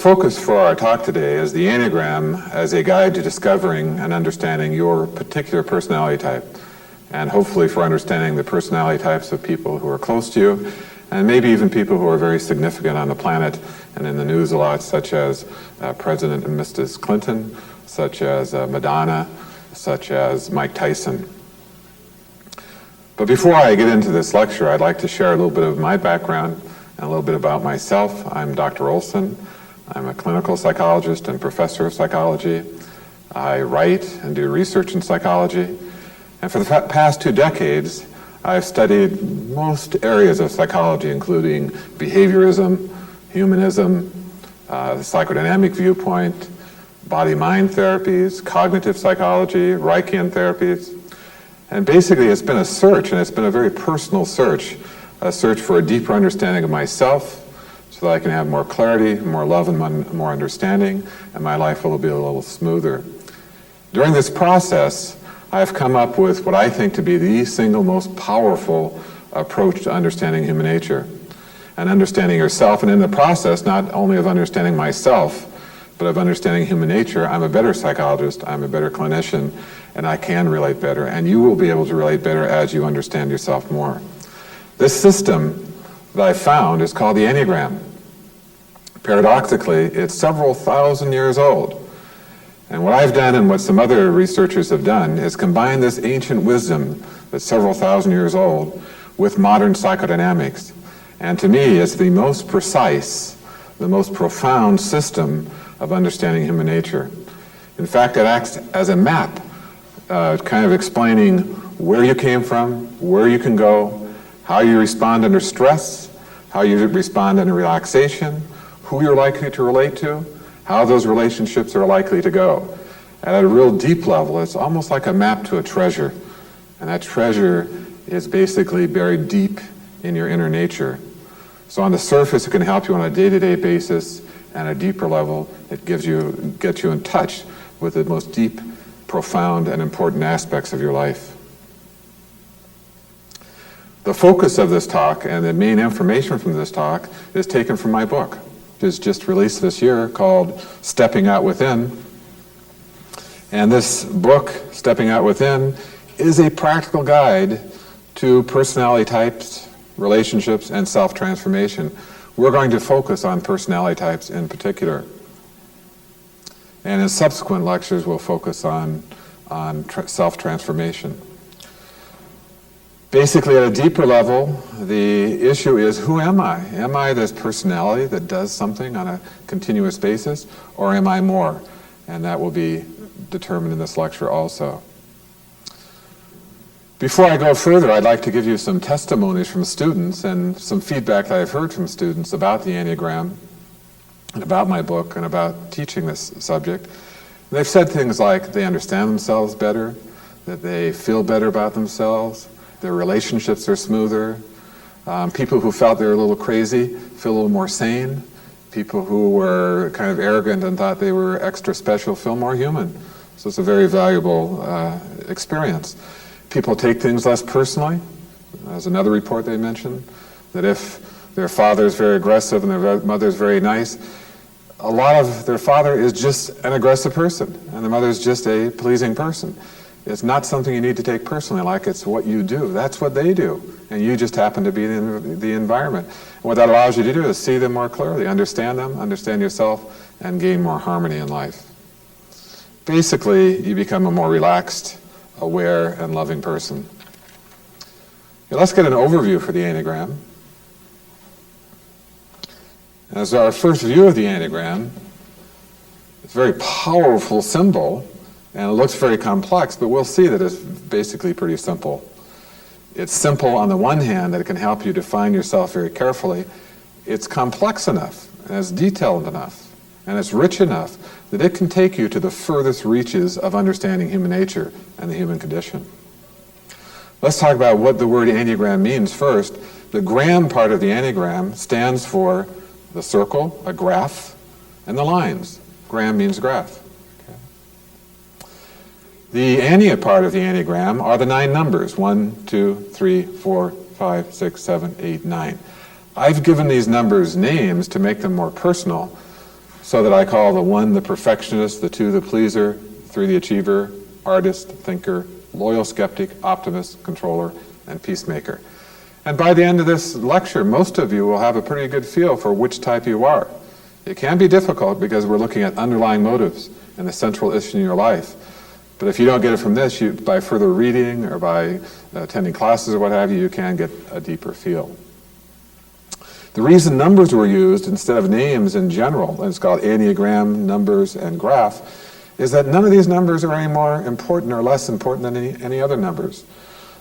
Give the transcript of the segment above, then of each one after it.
focus for our talk today is the Enneagram as a guide to discovering and understanding your particular personality type, and hopefully for understanding the personality types of people who are close to you, and maybe even people who are very significant on the planet and in the news a lot, such as President and Mrs. Clinton, such as Madonna, such as Mike Tyson. But before I get into this lecture, I'd like to share a little bit of my background and a little bit about myself. I'm Dr. Olson. I'm a clinical psychologist and professor of psychology. I write and do research in psychology. And for the past 2 decades, I've studied most areas of psychology, including behaviorism, humanism, the psychodynamic viewpoint, body-mind therapies, cognitive psychology, Reichian therapies. And basically, it's been a search, and it's been a very personal search, a search for a deeper understanding of myself, so that I can have more clarity, more love, and more understanding, and my life will be a little smoother. During this process, I've come up with what I think to be the single most powerful approach to understanding human nature, and understanding yourself, and in the process, not only of understanding myself, but of understanding human nature. I'm a better psychologist, I'm a better clinician, and I can relate better, and you will be able to relate better as you understand yourself more. This system that I found is called the Enneagram. Paradoxically, it's several thousand years old. And what I've done and what some other researchers have done is combine this ancient wisdom that's several thousand years old with modern psychodynamics. And to me, it's the most precise, the most profound system of understanding human nature. In fact, it acts as a map, kind of explaining where you came from, where you can go, how you respond under stress, how you respond under relaxation, who you're likely to relate to, how those relationships are likely to go. At a real deep level, it's almost like a map to a treasure. And that treasure is basically buried deep in your inner nature. So on the surface, it can help you on a day-to-day basis, and at a deeper level, it gets you in touch with the most deep, profound, and important aspects of your life. The focus of this talk and the main information from this talk is taken from my book, which is just released this year, called Stepping Out Within. And this book, Stepping Out Within, is a practical guide to personality types, relationships, and self-transformation. We're going to focus on personality types in particular. And in subsequent lectures, we'll focus on self-transformation. Basically, at a deeper level, the issue is, who am I? Am I this personality that does something on a continuous basis, or am I more? And that will be determined in this lecture also. Before I go further, I'd like to give you some testimonies from students and some feedback that I've heard from students about the Enneagram, and about my book, and about teaching this subject. They've said things like they understand themselves better, that they feel better about themselves, their relationships are smoother. People who felt they were a little crazy feel a little more sane. People who were kind of arrogant and thought they were extra special feel more human. So it's a very valuable experience. People take things less personally. There's another report they mentioned, that if their father is very aggressive and their mother is very nice, a lot of their father is just an aggressive person and the mother is just a pleasing person. It's not something you need to take personally, like it's what you do. That's what they do, and you just happen to be in the environment. And what that allows you to do is see them more clearly, understand them, understand yourself, and gain more harmony in life. Basically, you become a more relaxed, aware, and loving person. Okay, let's get an overview for the Enneagram. As our first view of the Enneagram, it's a very powerful symbol, and it looks very complex, but we'll see that it's basically pretty simple. It's simple on the one hand that it can help you define yourself very carefully. It's complex enough, and it's detailed enough, and it's rich enough that it can take you to the furthest reaches of understanding human nature and the human condition. Let's talk about what the word Enneagram means first. The gram part of the Enneagram stands for the circle, a graph, and the lines. Gram means graph. The Ennea part of the Enneagram are the 9 numbers, 1, 2, 3, 4, 5, 6, 7, 8, 9. I've given these numbers names to make them more personal, so that I call the 1 the perfectionist, the 2 the pleaser, 3 the achiever, artist, thinker, loyal skeptic, optimist, controller, and peacemaker. And by the end of this lecture, most of you will have a pretty good feel for which type you are. It can be difficult because we're looking at underlying motives and the central issue in your life. But if you don't get it from this, by further reading or by attending classes or what have you, you can get a deeper feel. The reason numbers were used instead of names in general, and it's called Enneagram, numbers, and graph, is that none of these numbers are any more important or less important than any other numbers.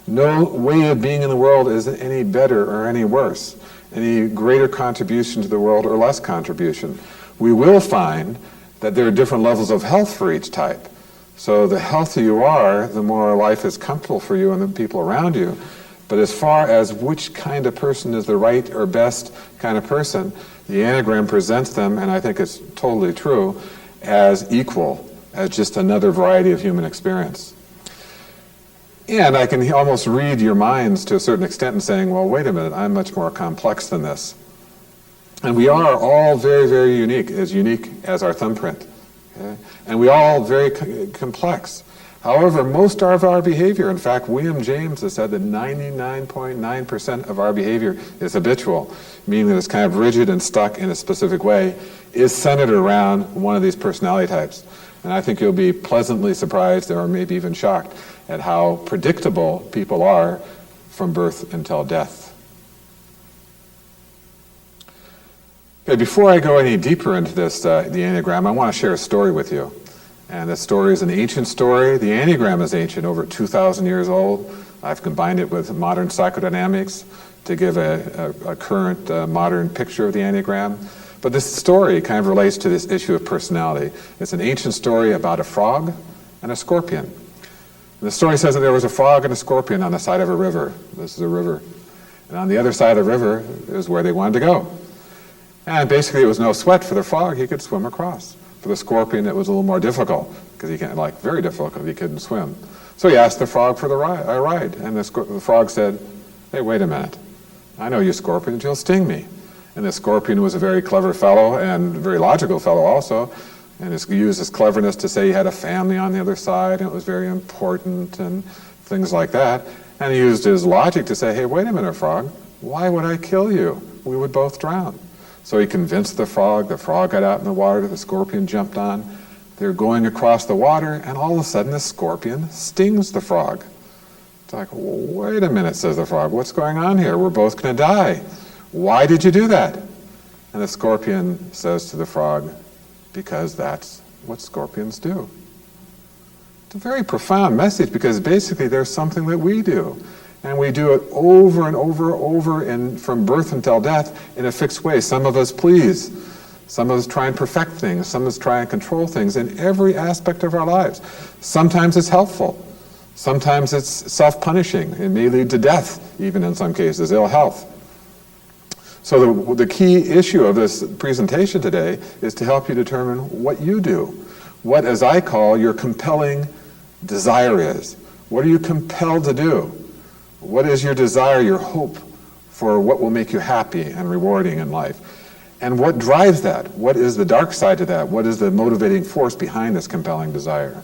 No way of being in the world is any better or any worse, any greater contribution to the world or less contribution. We will find that there are different levels of health for each type. So the healthier you are, the more life is comfortable for you and the people around you. But as far as which kind of person is the right or best kind of person, the Enneagram presents them, and I think it's totally true, as equal, as just another variety of human experience. And I can almost read your minds to a certain extent in saying, well, wait a minute, I'm much more complex than this. And we are all very, very unique as our thumbprint. Okay? And we all very complex. However, most of our behavior, in fact, William James has said that 99.9% of our behavior is habitual, meaning that it's kind of rigid and stuck in a specific way, is centered around one of these personality types. And I think you'll be pleasantly surprised or maybe even shocked at how predictable people are from birth until death. Okay, before I go any deeper into this, the Enneagram, I want to share a story with you. And this story is an ancient story. The Enneagram is ancient, over 2,000 years old. I've combined it with modern psychodynamics to give a current modern picture of the Enneagram. But this story kind of relates to this issue of personality. It's an ancient story about a frog and a scorpion. And the story says that there was a frog and a scorpion on the side of a river. This is a river. And on the other side of the river is where they wanted to go. And basically it was no sweat for the frog. He could swim across. For the scorpion, it was a little more difficult, because he can't, like, very difficult, he couldn't swim. So he asked the frog for a ride, and the frog said, hey, wait a minute. I know you scorpions, you'll sting me. And the scorpion was a very clever fellow, and a very logical fellow also, and he used his cleverness to say he had a family on the other side, and it was very important, and things like that. And he used his logic to say, hey, wait a minute, frog, why would I kill you? We would both drown. So he convinced the frog got out in the water, the scorpion jumped on. They're going across the water, and all of a sudden the scorpion stings the frog. It's like, wait a minute, says the frog, what's going on here? We're both going to die. Why did you do that? And the scorpion says to the frog, because that's what scorpions do. It's a very profound message, because basically there's something that we do. And we do it over and over and from birth until death in a fixed way. Some of us please. Some of us try and perfect things. Some of us try and control things in every aspect of our lives. Sometimes it's helpful. Sometimes it's self-punishing. It may lead to death, even in some cases, ill health. So the key issue of this presentation today is to help you determine what you do. What, as I call, your compelling desire is. What are you compelled to do? What is your desire, your hope for what will make you happy and rewarding in life? And what drives that? What is the dark side to that? What is the motivating force behind this compelling desire?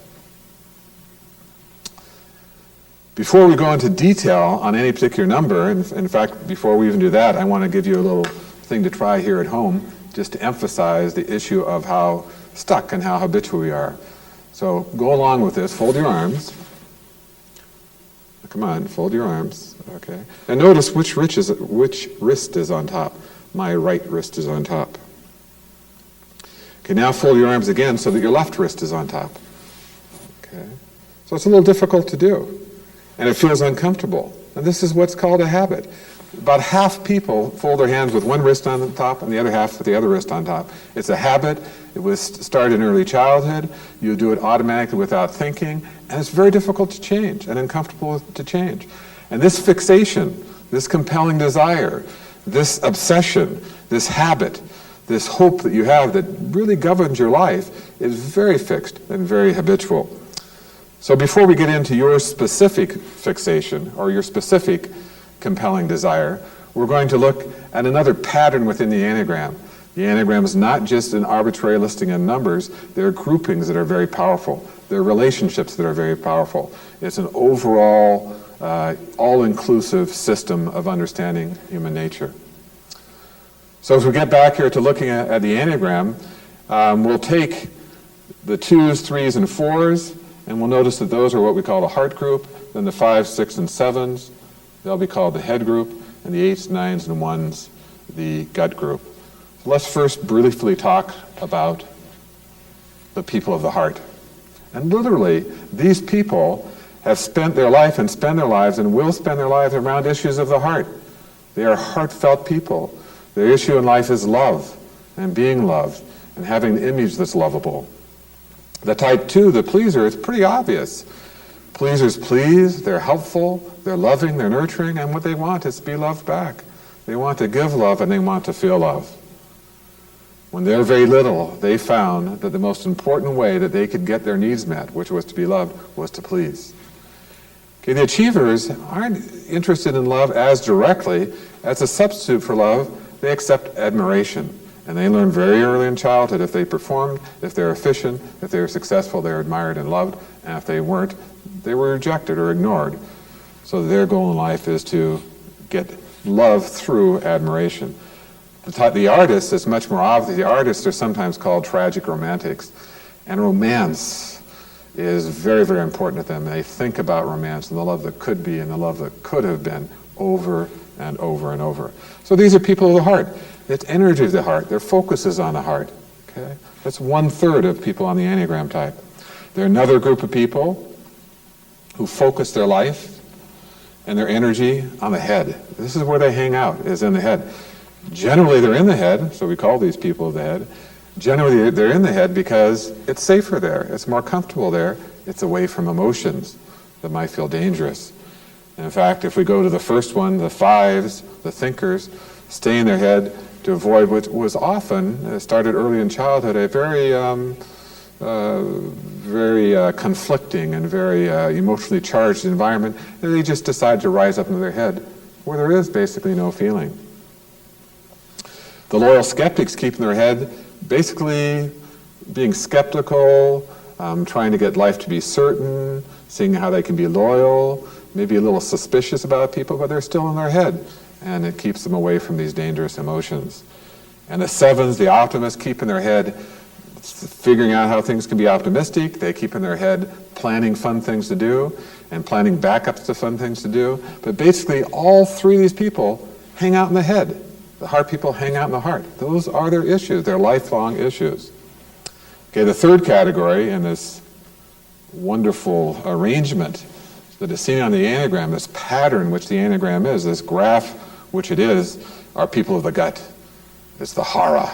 Before we go into detail on any particular number, and in fact, before we even do that, I want to give you a little thing to try here at home, just to emphasize the issue of how stuck and how habitual we are. So go along with this, fold your arms. Come on, fold your arms, okay? And notice which wrist is on top. My right wrist is on top. Okay, now fold your arms again so that your left wrist is on top. Okay? So it's a little difficult to do, and it feels uncomfortable. And this is what's called a habit. About half people fold their hands with one wrist on the top and the other half with the other wrist on top. It's a habit. It was started in early childhood. You do it automatically without thinking, and it's very difficult to change and uncomfortable to change. And this fixation, this compelling desire, this obsession, this habit, this hope that you have that really governs your life is very fixed and very habitual. So before we get into your specific fixation or your specific compelling desire, we're going to look at another pattern within the Enneagram The Enneagram is not just an arbitrary listing of numbers. There are groupings that are very powerful. There are relationships that are very powerful. It's an overall, all-inclusive system of understanding human nature. So as we get back here to looking at the Enneagram, we'll take the 2s, 3s, and 4s, and we'll notice that those are what we call the heart group. Then the 5s, 6s, and 7s, they'll be called the head group, and the 8s, 9s, and 1s, the gut group. So let's first briefly talk about the people of the heart. And literally, these people have spent their life and spend their lives and will spend their lives around issues of the heart. They are heartfelt people. Their issue in life is love and being loved and having an image that's lovable. The type 2, the pleaser, is pretty obvious. Pleasers please, they're helpful, they're loving, they're nurturing, and what they want is to be loved back. They want to give love and they want to feel love. When they're very little, they found that the most important way that they could get their needs met, which was to be loved, was to please. Okay, the achievers aren't interested in love as directly. As a substitute for love, they accept admiration. And they learn very early in childhood if they performed, if they're efficient, if they were successful, they're admired and loved. And if they weren't, they were rejected or ignored. So their goal in life is to get love through admiration. The artist is much more obvious. The artists are sometimes called tragic romantics. And romance is very, very important to them. They think about romance and the love that could be and the love that could have been over and over and over. So these are people of the heart. It's energy of the heart. Their focus is on the heart. Okay? That's 1/3 of people on the Enneagram type. There are another group of people who focus their life and their energy on the head. This is where they hang out, is in the head. Generally, they're in the head, so we call these people of the head. Generally, they're in the head because it's safer there. It's more comfortable there. It's away from emotions that might feel dangerous. And in fact, if we go to the first one, the 5s, the thinkers, stay in their head to avoid what was often, started early in childhood, a very conflicting and very emotionally charged environment. And they just decide to rise up into their head where there is basically no feeling. The loyal skeptics keep in their head basically being skeptical, trying to get life to be certain, seeing how they can be loyal, maybe a little suspicious about people, but they're still in their head, and it keeps them away from these dangerous emotions. And the 7s, the optimists, keep in their head figuring out how things can be optimistic. They keep in their head planning fun things to do and planning backups to fun things to do. But basically, all 3 of these people hang out in the head. The heart people hang out in the heart. Those are their issues, their lifelong issues. Okay, the 3rd category in this wonderful arrangement that is seen on the Enneagram, this pattern which the Enneagram is, this graph which it is, are people of the gut. It's the hara,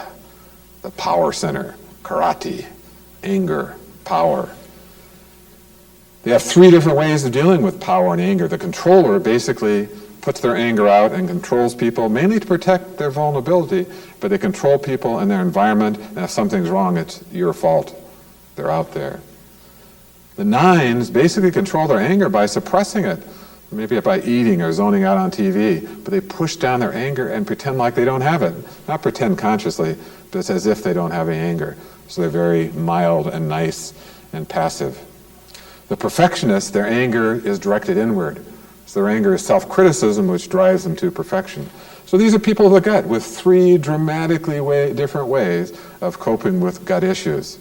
the power center, karate, anger, power. They have 3 different ways of dealing with power and anger. The controller basically puts their anger out and controls people, mainly to protect their vulnerability, but they control people and their environment, and if something's wrong, it's your fault. They're out there. The 9s basically control their anger by suppressing it, maybe by eating or zoning out on TV, but they push down their anger and pretend like they don't have it. Not pretend consciously, but it's as if they don't have any anger. So they're very mild and nice and passive. The perfectionists, their anger is directed inward. So their anger is self-criticism, which drives them to perfection. So these are people of the gut with 3 dramatically different ways of coping with gut issues.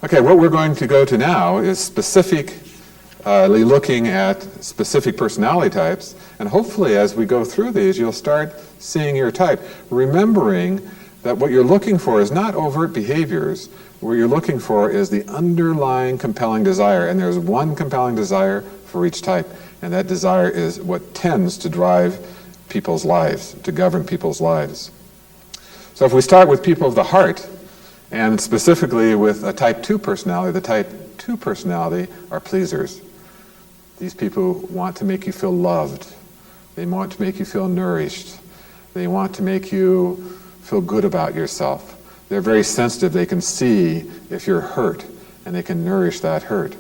Okay, what we're going to go to now is specifically looking at specific personality types, and hopefully as we go through these, you'll start seeing your type, remembering that what you're looking for is not overt behaviors. What you're looking for is the underlying compelling desire, and there's one compelling desire for each type, and that desire is what tends to drive people's lives, to govern people's lives. So if we start with people of the heart, and specifically with a type 2 personality, the type 2 personality are pleasers. These people want to make you feel loved. They want to make you feel nourished. They want to make you feel good about yourself. They're very sensitive. They can see if you're hurt, and they can nourish that hurt.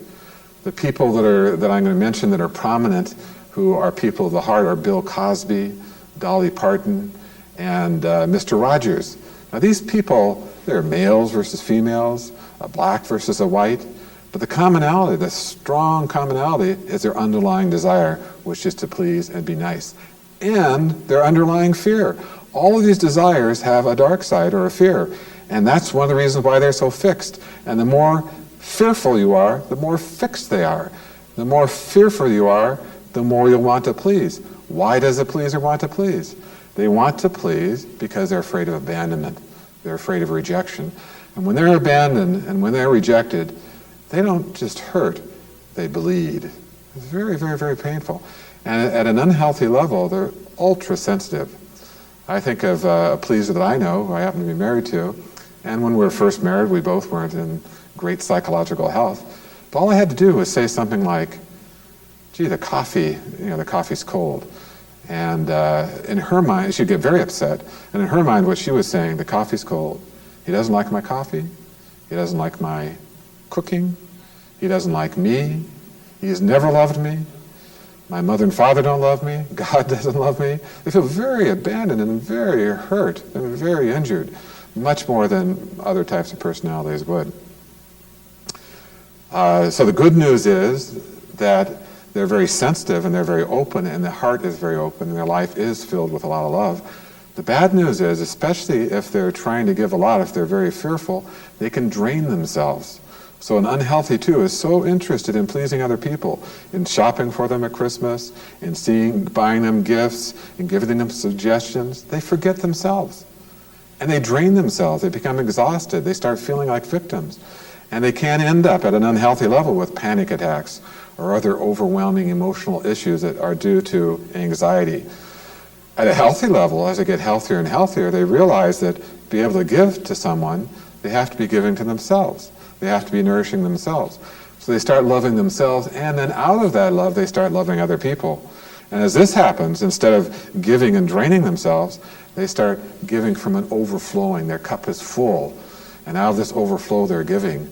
The people that I'm going to mention that are prominent, who are people of the heart, are Bill Cosby, Dolly Parton, and Mr. Rogers. Now these people, they're males versus females, a black versus a white, but the commonality, the strong commonality, is their underlying desire, which is to please and be nice, and their underlying fear. All of these desires have a dark side or a fear, and that's one of the reasons why they're so fixed. And the more fearful you are, the more fixed they are. The more fearful you are, the more you'll want to please. Why does a pleaser want to please? They want to please because they're afraid of abandonment. They're afraid of rejection. And when they're abandoned and when they're rejected, they don't just hurt, they bleed. It's very, very, very painful. And at an unhealthy level, they're ultra sensitive. I think of a pleaser that I know, who I happen to be married to, and when we were first married, we both weren't in great psychological health. But all I had to do was say something like, gee, the coffee's cold. And in her mind, she'd get very upset. And in her mind, what she was saying, the coffee's cold. He doesn't like my coffee. He doesn't like my cooking. He doesn't like me. He has never loved me. My mother and father don't love me. God doesn't love me. They feel very abandoned and very hurt and very injured, much more than other types of personalities would. So the good news is that they're very sensitive and they're very open, and their heart is very open and their life is filled with a lot of love. The bad news is, especially if they're trying to give a lot, if they're very fearful, they can drain themselves. So an unhealthy two is so interested in pleasing other people, in shopping for them at Christmas, in buying them gifts, in giving them suggestions, they forget themselves. And they drain themselves, they become exhausted, they start feeling like victims. And they can end up at an unhealthy level with panic attacks or other overwhelming emotional issues that are due to anxiety. At a healthy level, as they get healthier and healthier, they realize that to be able to give to someone, they have to be giving to themselves. They have to be nourishing themselves. So they start loving themselves, and then out of that love, they start loving other people. And as this happens, instead of giving and draining themselves, they start giving from an overflowing. Their cup is full. And out of this overflow they're giving,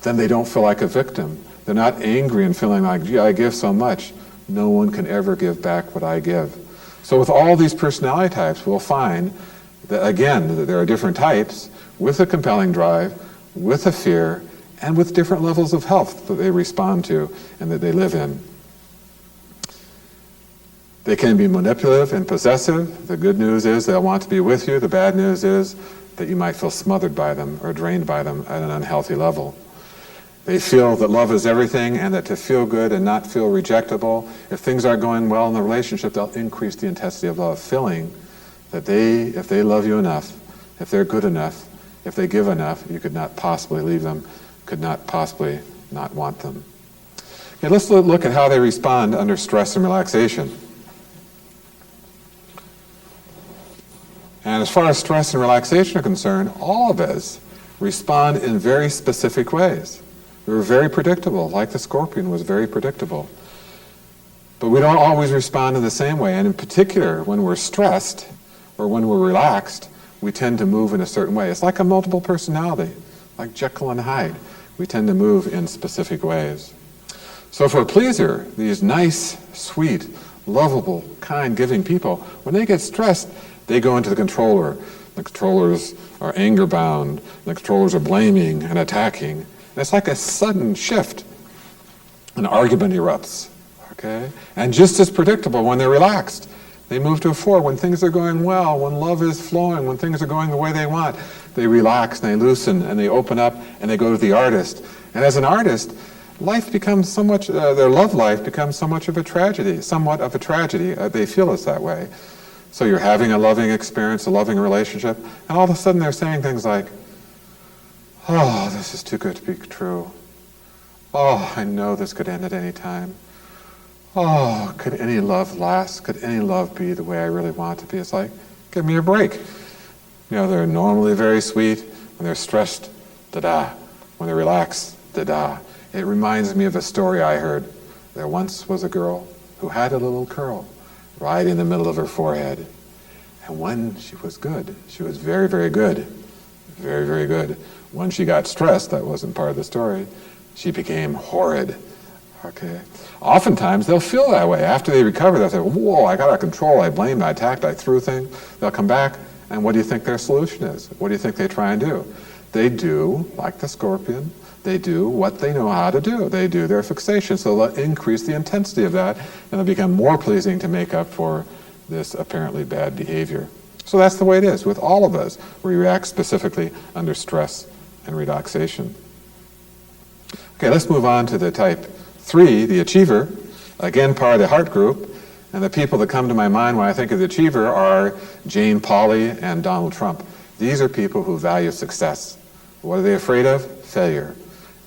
then they don't feel like a victim. They're not angry and feeling like, gee, I give so much. No one can ever give back what I give. So with all these personality types, we'll find that, again, that there are different types with a compelling drive, with a fear, and with different levels of health that they respond to and that they live in. They can be manipulative and possessive. The good news is they'll want to be with you. The bad news is that you might feel smothered by them or drained by them at an unhealthy level. They feel that love is everything and that to feel good and not feel rejectable, if things aren't going well in the relationship, they'll increase the intensity of love, feeling that if they love you enough, if they're good enough, if they give enough, you could not possibly leave them, could not possibly not want them. Okay, let's look at how they respond under stress and relaxation. And as far as stress and relaxation are concerned, all of us respond in very specific ways. We're very predictable, like the scorpion was very predictable. But we don't always respond in the same way, and in particular, when we're stressed or when we're relaxed, we tend to move in a certain way. It's like a multiple personality, like Jekyll and Hyde. We tend to move in specific ways. So for a pleaser, these nice, sweet, lovable, kind, giving people, when they get stressed, they go into the controller. The controllers are anger-bound. The controllers are blaming and attacking. And it's like a sudden shift. An argument erupts, okay? And just as predictable when they're relaxed. They move to a 4 when things are going well, when love is flowing, when things are going the way they want. They relax and they loosen and they open up and they go to the artist. And as an artist, life becomes so much, their love life becomes so much of a tragedy, somewhat of a tragedy. They feel it's that way. So you're having a loving experience, a loving relationship, and all of a sudden they're saying things like, oh, this is too good to be true. Oh, I know this could end at any time. Oh, could any love last? Could any love be the way I really want it to be? It's like, give me a break. You know, they're normally very sweet. When they're stressed, da-da. When they're relaxed, da-da. It reminds me of a story I heard. There once was a girl who had a little curl right in the middle of her forehead. And when she was good, she was very, very good. Very, very good. When she got stressed, that wasn't part of the story, she became horrid. Okay. Oftentimes they'll feel that way. After they recover, they'll say, whoa, I got out of control, I blamed, I attacked, I threw things. They'll come back, and what do you think their solution is? What do you think they try and do? They do, like the scorpion, they do what they know how to do. They do their fixation, so they'll increase the intensity of that, and it'll become more pleasing to make up for this apparently bad behavior. So that's the way it is with all of us. We react specifically under stress and relaxation. Okay, let's move on to the type 3, the achiever, again part of the heart group. And the people that come to my mind when I think of the achiever are Jane Pauley and Donald Trump. These are people who value success. What are they afraid of? Failure.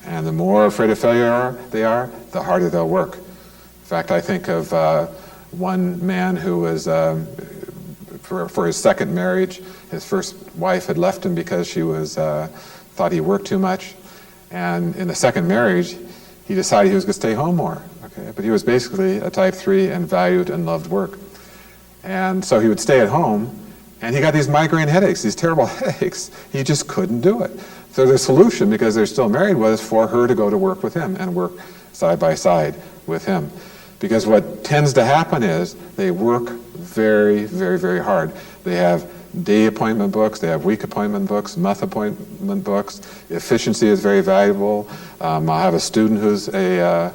And the more afraid of failure they are, the harder they'll work. In fact, I think of one man who was, for his second marriage, his first wife had left him because she was thought he worked too much. And in the second marriage, he decided he was going to stay home more. Okay? But he was basically a type 3 and valued and loved work. And so he would stay at home, and he got these migraine headaches, these terrible headaches. He just couldn't do it. So the solution, because they're still married, was for her to go to work with him and work side by side with him. Because what tends to happen is they work very, very, very hard. They have day appointment books, they have week appointment books, month appointment books. Efficiency is very valuable. I have a student who's a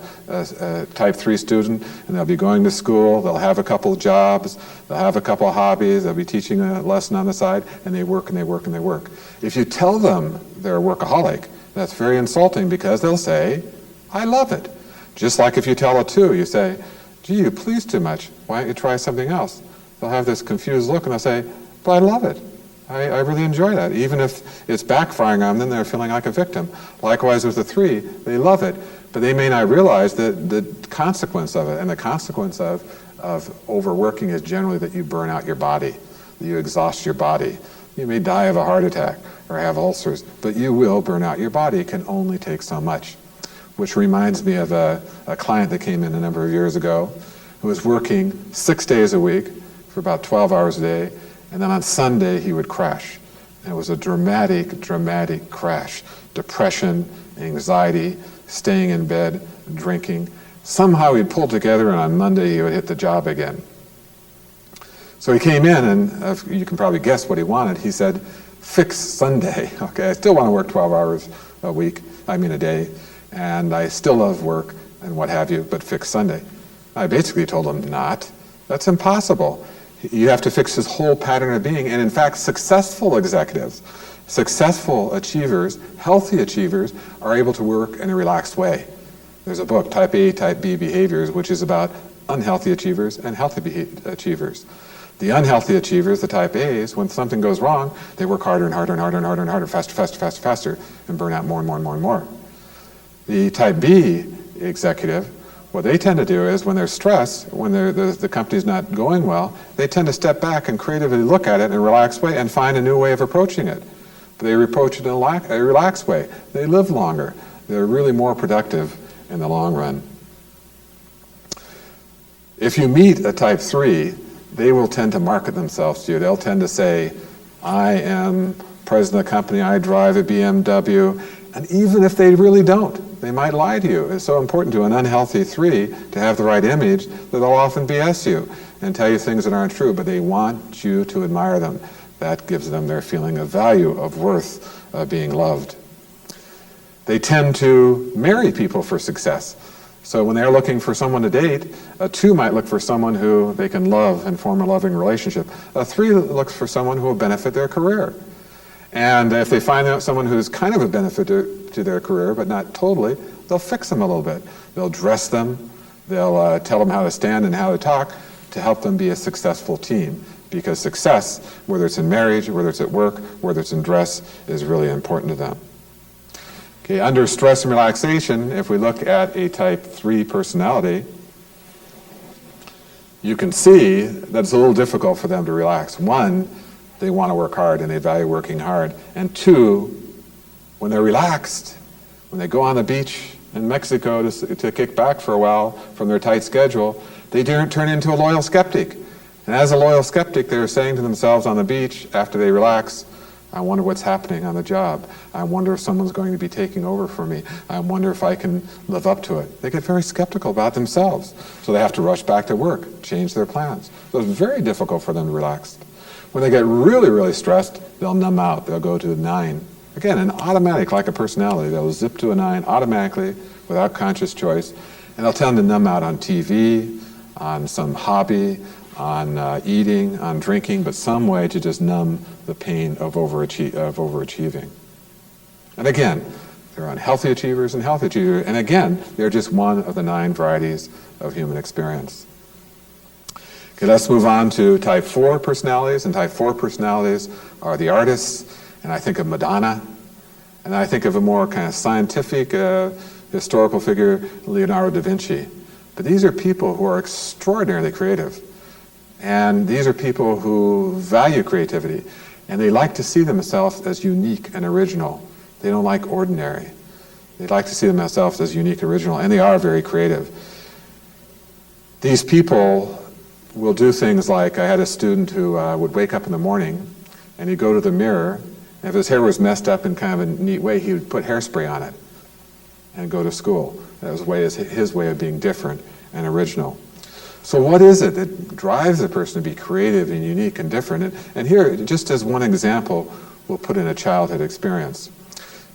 type 3 student, and they'll be going to school, they'll have a couple of jobs, they'll have a couple of hobbies, they'll be teaching a lesson on the side, and they work and they work and they work. If you tell them they're a workaholic, that's very insulting, because they'll say, I love it. Just like if you tell a 2, you say, gee, you please too much, why don't you try something else? They'll have this confused look and they'll say, but I love it. I really enjoy that. Even if it's backfiring on them, they're feeling like a victim. Likewise with the 3, they love it, but they may not realize the consequence of it. And the consequence of overworking is generally that you burn out your body, that you exhaust your body. You may die of a heart attack or have ulcers, but you will burn out your body. It can only take so much. Which reminds me of a client that came in a number of years ago who was working 6 days a week for about 12 hours a day, and then on Sunday he would crash. And it was a dramatic, dramatic crash. Depression, anxiety, staying in bed, drinking. Somehow he'd pull together, and on Monday he would hit the job again. So he came in, and you can probably guess what he wanted. He said, fix Sunday. Okay, I still want to work 12 hours a day, and I still love work and what have you, but fix Sunday. I basically told him not. That's impossible. You have to fix his whole pattern of being. And in fact, successful executives, successful achievers, healthy achievers are able to work in a relaxed way. There's a book, Type A, Type B Behaviors, which is about unhealthy achievers and healthy achievers. The unhealthy achievers, the Type A's, when something goes wrong, they work harder and harder and harder and harder and harder, faster, faster, faster, faster, and burn out more and more and more and more. The Type B executive, what they tend to do is when there's stress, when the company's not going well, they tend to step back and creatively look at it in a relaxed way and find a new way of approaching it. But they approach it in a relaxed way. They live longer. They're really more productive in the long run. If you meet a Type 3, they will tend to market themselves to you. They'll tend to say, I am president of the company, I drive a BMW, and even if they really don't, they might lie to you. It's so important to an unhealthy 3 to have the right image that they'll often BS you and tell you things that aren't true, but they want you to admire them. That gives them their feeling of value, of worth, of being loved. They tend to marry people for success. So when they're looking for someone to date, a 2 might look for someone who they can love and form a loving relationship. A 3 looks for someone who will benefit their career. And if they find out someone who's kind of a benefit to their career, but not totally, they'll fix them a little bit. They'll dress them, they'll tell them how to stand and how to talk to help them be a successful team. Because success, whether it's in marriage, whether it's at work, whether it's in dress, is really important to them. Okay, under stress and relaxation, if we look at a Type 3 personality, you can see that it's a little difficult for them to relax. 1, they want to work hard and they value working hard. And 2, when they're relaxed, when they go on the beach in Mexico to kick back for a while from their tight schedule, they turn into a loyal skeptic. And as a loyal skeptic, they're saying to themselves on the beach after they relax, I wonder what's happening on the job. I wonder if someone's going to be taking over for me. I wonder if I can live up to it. They get very skeptical about themselves. So they have to rush back to work, change their plans. So it's very difficult for them to relax. When they get really, really stressed, they'll numb out. They'll go to a 9. Again, an automatic, like a personality. They'll zip to a 9 automatically without conscious choice. And they'll tend to numb out on TV, on some hobby, on eating, on drinking, but some way to just numb the pain of overachieving. And again, there are unhealthy achievers and healthy achievers. And again, they're just one of the 9 varieties of human experience. Okay, let's move on to type 4 personalities. And type 4 personalities are the artists. And I think of Madonna. And I think of a more kind of scientific, historical figure, Leonardo da Vinci. But these are people who are extraordinarily creative. And these are people who value creativity. And they like to see themselves as unique and original. They don't like ordinary. They like to see themselves as unique and original. And they are very creative. These people will do things like, I had a student who would wake up in the morning and he'd go to the mirror, and if his hair was messed up in kind of a neat way, he would put hairspray on it and go to school. That was his way of being different and original. So what is it that drives a person to be creative and unique and different? And here, just as one example, we'll put in a childhood experience.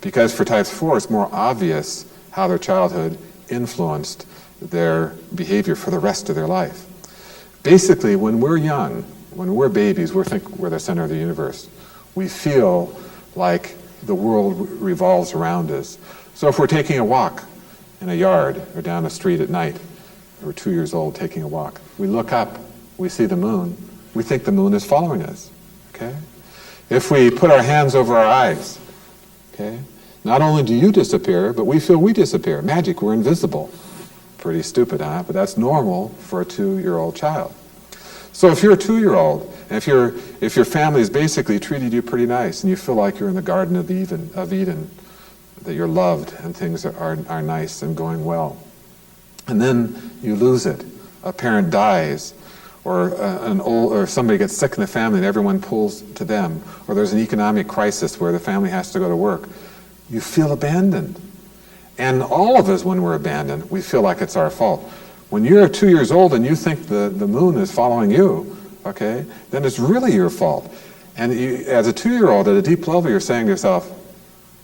Because for types 4, it's more obvious how their childhood influenced their behavior for the rest of their life. Basically, when we're young, when we're babies, we think we're the center of the universe. We feel like the world revolves around us. So if we're taking a walk in a yard or down a street at night, we're 2 years old taking a walk, we look up, we see the moon, we think the moon is following us, okay? If we put our hands over our eyes, okay, not only do you disappear, but we feel we disappear. Magic, we're invisible. Pretty stupid, huh? But that's normal for a 2-year-old child. So if you're a 2-year-old, and if your family's basically treated you pretty nice, and you feel like you're in the Garden of Eden, that you're loved and things are nice and going well, and then you lose it. A parent dies, or somebody gets sick in the family and everyone pulls to them, or there's an economic crisis where the family has to go to work. You feel abandoned. And all of us, when we're abandoned, we feel like it's our fault. When you're 2 years old and you think the moon is following you, okay, then it's really your fault. And you, as a 2-year-old, at a deep level, you're saying to yourself,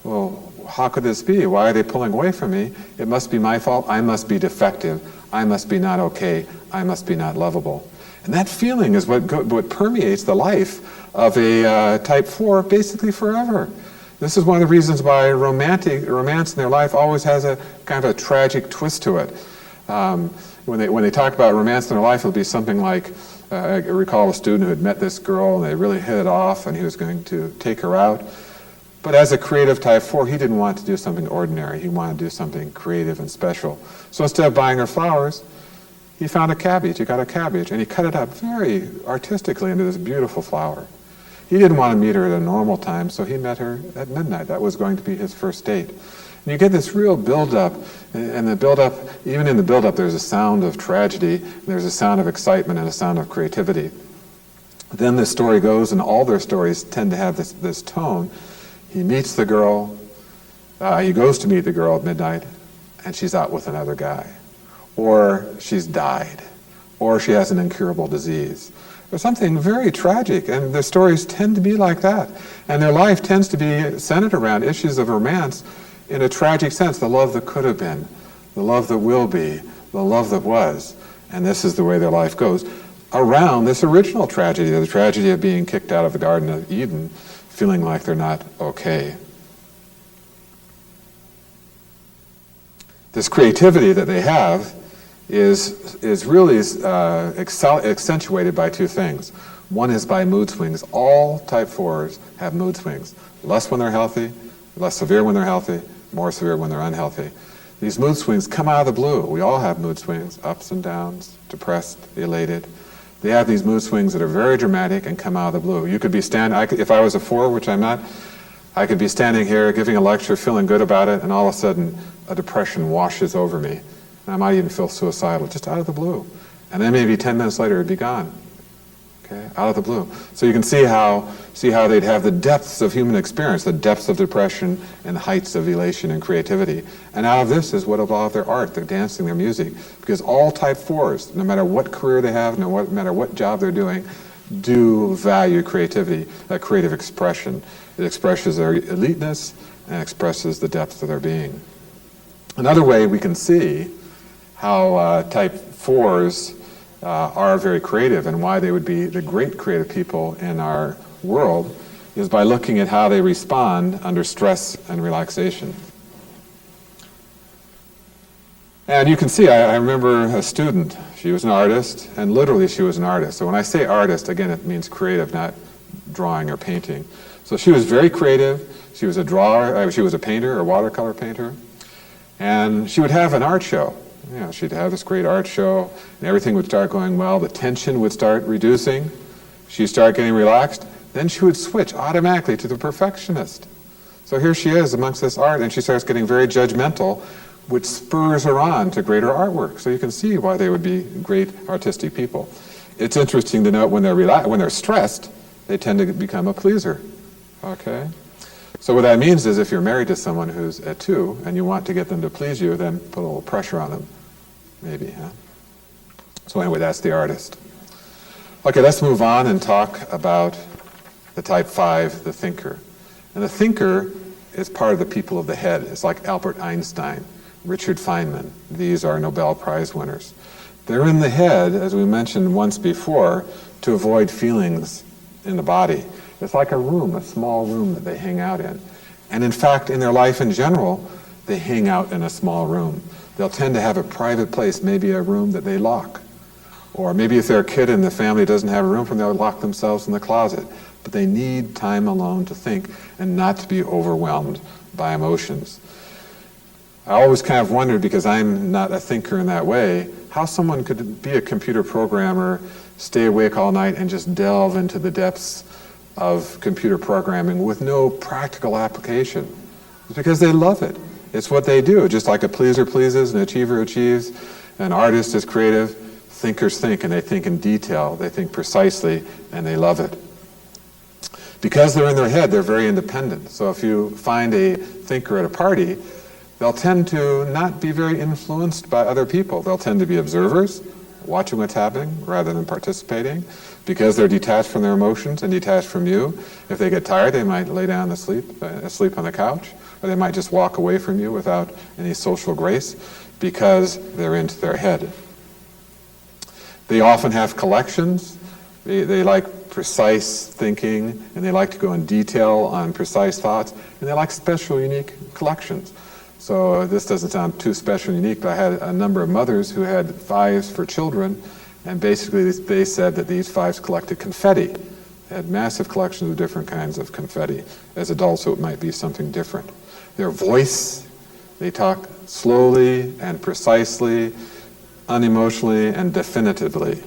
well, how could this be? Why are they pulling away from me? It must be my fault. I must be defective. I must be not okay. I must be not lovable. And that feeling is what permeates the life of a type 4 basically forever. This is one of the reasons why romance in their life always has a kind of a tragic twist to it. When they talk about romance in their life, it'll be something like, I recall a student who had met this girl and they really hit it off and he was going to take her out. But as a creative type 4, he didn't want to do something ordinary. He wanted to do something creative and special. So instead of buying her flowers, he found a cabbage. He got a cabbage and he cut it up very artistically into this beautiful flower. He didn't want to meet her at a normal time, so he met her at midnight. That was going to be his first date. And you get this real build-up, and the build-up, even in the build-up, there's a sound of tragedy, there's a sound of excitement, and a sound of creativity. Then the story goes, and all their stories tend to have this tone. He meets the girl, he goes to meet the girl at midnight, and she's out with another guy. Or she's died, or she has an incurable disease. There's something very tragic, and the stories tend to be like that. And their life tends to be centered around issues of romance in a tragic sense, the love that could have been, the love that will be, the love that was. And this is the way their life goes. Around this original tragedy, the tragedy of being kicked out of the Garden of Eden, feeling like they're not okay. This creativity that they have is really accentuated by two things. One is by mood swings. All type 4s have mood swings. Less when they're healthy, less severe when they're healthy, more severe when they're unhealthy. These mood swings come out of the blue. We all have mood swings, ups and downs, depressed, elated. They have these mood swings that are very dramatic and come out of the blue. You could be if I was a 4, which I'm not, I could be standing here giving a lecture, feeling good about it, and all of a sudden a depression washes over me. And I might even feel suicidal, just out of the blue. And then maybe 10 minutes later it'd be gone. Okay, out of the blue. So you can see how they'd have the depths of human experience, the depths of depression and the heights of elation and creativity. And out of this is what evolved their art, their dancing, their music. Because all type 4s, no matter what career they have, no matter what job they're doing, do value creativity, creative expression. It expresses their eliteness and expresses the depth of their being. Another way we can see how type 4s are very creative and why they would be the great creative people in our world is by looking at how they respond under stress and relaxation. And you can see, I remember a student, she was an artist, and literally she was an artist. So when I say artist, again, it means creative, not drawing or painting. So she was very creative. She was a drawer, she was a painter, a watercolor painter. And she would have an art show. You know, she'd have this great art show, and everything would start going well. The tension would start reducing. She'd start getting relaxed. Then she would switch automatically to the perfectionist. So here she is amongst this art, and she starts getting very judgmental, which spurs her on to greater artwork. So you can see why they would be great artistic people. It's interesting to note when they're stressed, they tend to become a pleaser. Okay? So what that means is if you're married to someone who's a 2 and you want to get them to please you, then put a little pressure on them. Maybe, huh? So anyway, that's the artist. Okay, let's move on and talk about the type 5, the thinker. And the thinker is part of the people of the head. It's like Albert Einstein, Richard Feynman. These are Nobel Prize winners. They're in the head, as we mentioned once before, to avoid feelings in the body. It's like a room, a small room that they hang out in. And in fact, in their life in general, they hang out in a small room. They'll tend to have a private place, maybe a room that they lock. Or maybe if they're a kid and the family doesn't have a room for them, they'll lock themselves in the closet. But they need time alone to think and not to be overwhelmed by emotions. I always kind of wondered, because I'm not a thinker in that way, how someone could be a computer programmer, stay awake all night, and just delve into the depths of computer programming with no practical application. It's because they love it. It's what they do. Just like a pleaser pleases, an achiever achieves, an artist is creative, thinkers think, and they think in detail, they think precisely, and they love it. Because they're in their head, they're very independent. So if you find a thinker at a party, they'll tend to not be very influenced by other people. They'll tend to be observers, watching what's happening rather than participating, because they're detached from their emotions and detached from you. If they get tired, they might lay down asleep on the couch, or they might just walk away from you without any social grace, because they're into their head. They often have collections. They like precise thinking, and they like to go in detail on precise thoughts, and they like special, unique collections. So this doesn't sound too special and unique, but I had a number of mothers who had 5s for children, and basically they said that these 5s collected confetti. They had massive collections of different kinds of confetti. As adults, so it might be something different. Their voice, they talk slowly and precisely, unemotionally and definitively.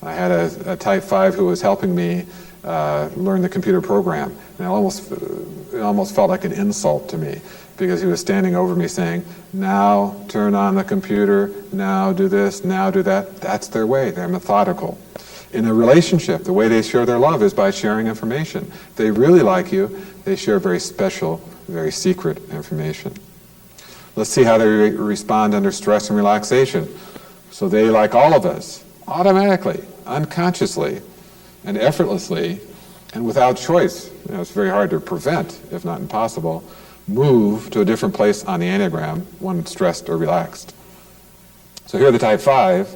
I had a type 5 who was helping me learn the computer program, and it almost felt like an insult to me, because he was standing over me saying, now turn on the computer, now do this, now do that. That's their way. They're methodical. In a relationship, the way they share their love is by sharing information. If they really like you, they share very special, very secret information. Let's see how they respond under stress and relaxation. So they, like all of us, automatically, unconsciously, and effortlessly, and without choice, it's very hard to prevent, if not impossible, move to a different place on the Enneagram when stressed or relaxed. So here the type 5,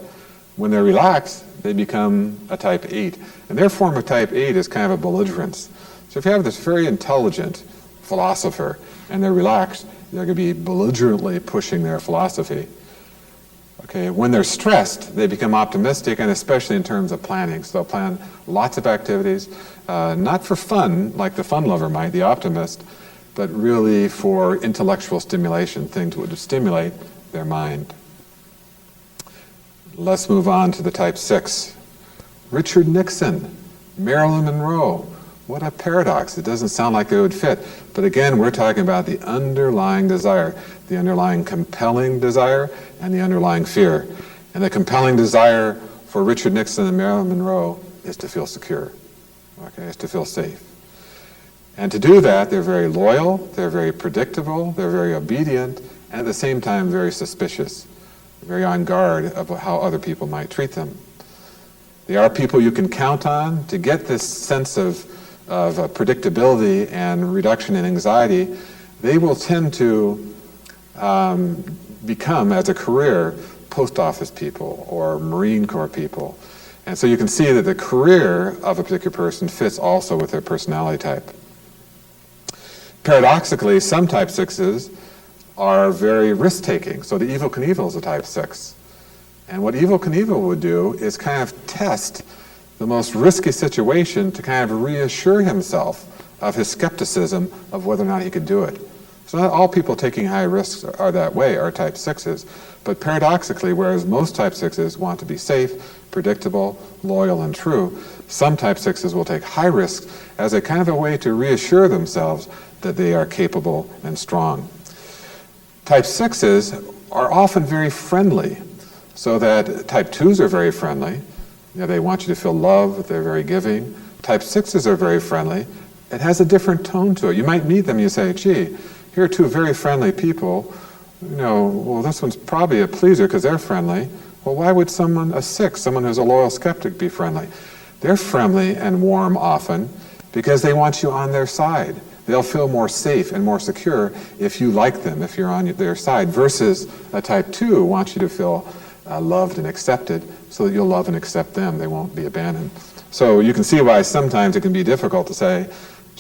when they're relaxed, they become a type 8. And their form of type 8 is kind of a belligerence. So if you have this very intelligent philosopher and they're relaxed, they're going to be belligerently pushing their philosophy. Okay, when they're stressed, they become optimistic, and especially in terms of planning. So they'll plan lots of activities, not for fun, like the fun lover might, the optimist, but really for intellectual stimulation, things that would stimulate their mind. Let's move on to the type 6. Richard Nixon, Marilyn Monroe. What a paradox. It doesn't sound like it would fit. But again, we're talking about the underlying desire, the underlying compelling desire, and the underlying fear. And the compelling desire for Richard Nixon and Marilyn Monroe is to feel secure, okay, is to feel safe. And to do that, they're very loyal, they're very predictable, they're very obedient, and at the same time very suspicious, very on guard of how other people might treat them. They are people you can count on to get this sense of predictability and reduction in anxiety. They will tend to become, as a career, post office people or Marine Corps people. And so you can see that the career of a particular person fits also with their personality type. Paradoxically, some type 6s are very risk-taking. So the Evel Knievel is a type 6. And what Evel Knievel would do is kind of test the most risky situation to kind of reassure himself of his skepticism of whether or not he could do it. So not all people taking high risks are that way, are type 6s. But paradoxically, whereas most type 6s want to be safe, predictable, loyal, and true, some type 6s will take high risks as a kind of a way to reassure themselves that they are capable and strong. Type 6s are often very friendly, so that type 2s are very friendly. You know, they want you to feel loved, they're very giving. Type 6s are very friendly. It has a different tone to it. You might meet them and you say, gee, here are two very friendly people. You know, well, this one's probably a pleaser because they're friendly. Well, why would someone, a 6, someone who's a loyal skeptic, be friendly? They're friendly and warm often because they want you on their side. They'll feel more safe and more secure if you like them, if you're on their side, versus a type 2 who wants you to feel loved and accepted so that you'll love and accept them. They won't be abandoned. So you can see why sometimes it can be difficult to say,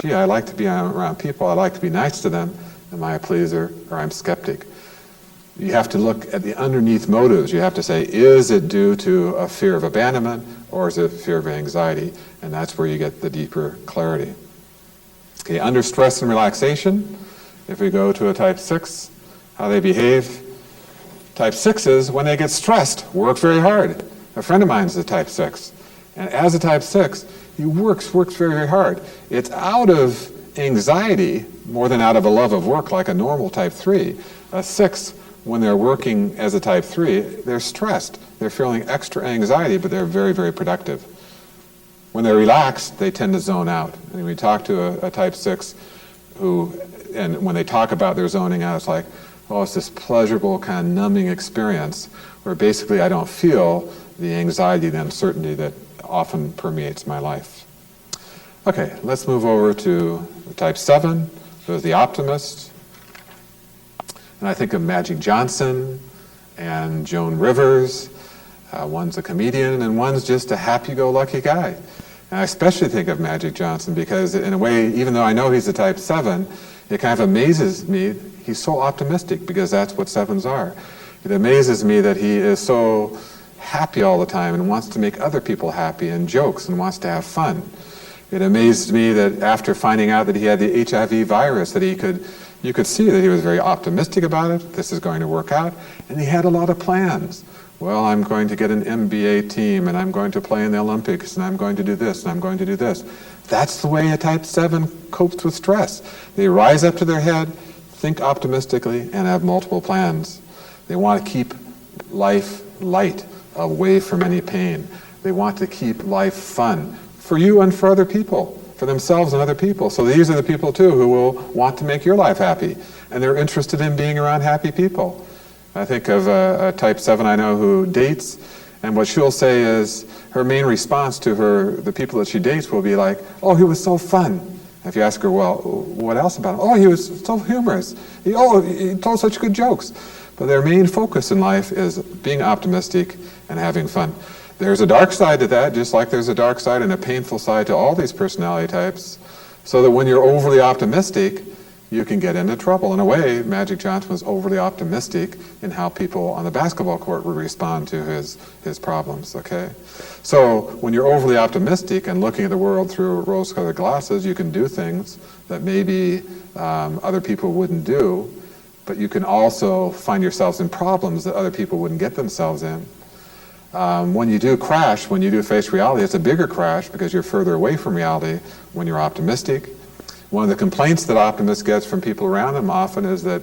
gee, I like to be around people, I like to be nice to them. Am I a pleaser or I'm skeptic? You have to look at the underneath motives. You have to say, is it due to a fear of abandonment or is it fear of anxiety? And that's where you get the deeper clarity. Okay, under stress and relaxation, if we go to a type 6, how they behave. Type 6s, when they get stressed, work very hard. A friend of mine is a type 6. And as a type 6, he works very, very hard. It's out of anxiety more than out of a love of work like a normal type 3. A 6, when they're working as a type 3, they're stressed. They're feeling extra anxiety, but they're very, very productive. When they're relaxed, they tend to zone out. And we talk to a type 6 who, and when they talk about their zoning out, it's like, oh, it's this pleasurable kind of numbing experience where basically I don't feel the anxiety, the uncertainty that often permeates my life. Okay, let's move over to type 7. There's the optimist. And I think of Magic Johnson and Joan Rivers. One's a comedian and one's just a happy-go-lucky guy. And I especially think of Magic Johnson because in a way, even though I know he's a type 7, it kind of amazes me. He's so optimistic because that's what 7s are. It amazes me that he is so happy all the time and wants to make other people happy and jokes and wants to have fun. It amazed me that after finding out that he had the HIV virus, that you could see that he was very optimistic about it. This is going to work out. And he had a lot of plans. Well, I'm going to get an MBA team, and I'm going to play in the Olympics, and I'm going to do this, and I'm going to do this. That's the way a type 7 copes with stress. They rise up to their head, think optimistically, and have multiple plans. They want to keep life light, away from any pain. They want to keep life fun for you and for other people, for themselves and other people. So these are the people, too, who will want to make your life happy, and they're interested in being around happy people. I think of a type 7 I know who dates, and what she'll say is her main response to the people that she dates will be like, oh, he was so fun. If you ask her, well, what else about him? Oh, he was so humorous. He told such good jokes. But their main focus in life is being optimistic and having fun. There's a dark side to that, just like there's a dark side and a painful side to all these personality types, so that when you're overly optimistic, you can get into trouble. In a way, Magic Johnson was overly optimistic in how people on the basketball court would respond to his problems, okay? So when you're overly optimistic and looking at the world through rose-colored glasses, you can do things that maybe other people wouldn't do, but you can also find yourselves in problems that other people wouldn't get themselves in. When you do crash, when you do face reality, it's a bigger crash because you're further away from reality when you're optimistic. One of the complaints that optimists get from people around them often is that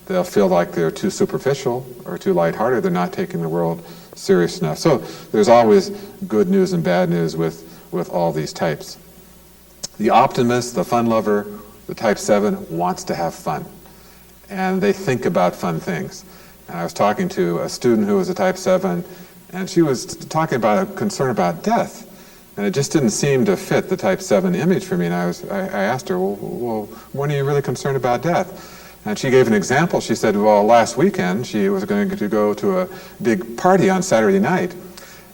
they'll feel like they're too superficial or too lighthearted. They're not taking the world serious enough. So there's always good news and bad news with with all these types. The optimist, the fun lover, the type 7 wants to have fun. And they think about fun things. And I was talking to a student who was a type 7, and she was talking about a concern about death. And it just didn't seem to fit the type 7 image for me. And I asked her, well, when are you really concerned about death? And she gave an example. She said, well, last weekend she was going to go to a big party on Saturday night.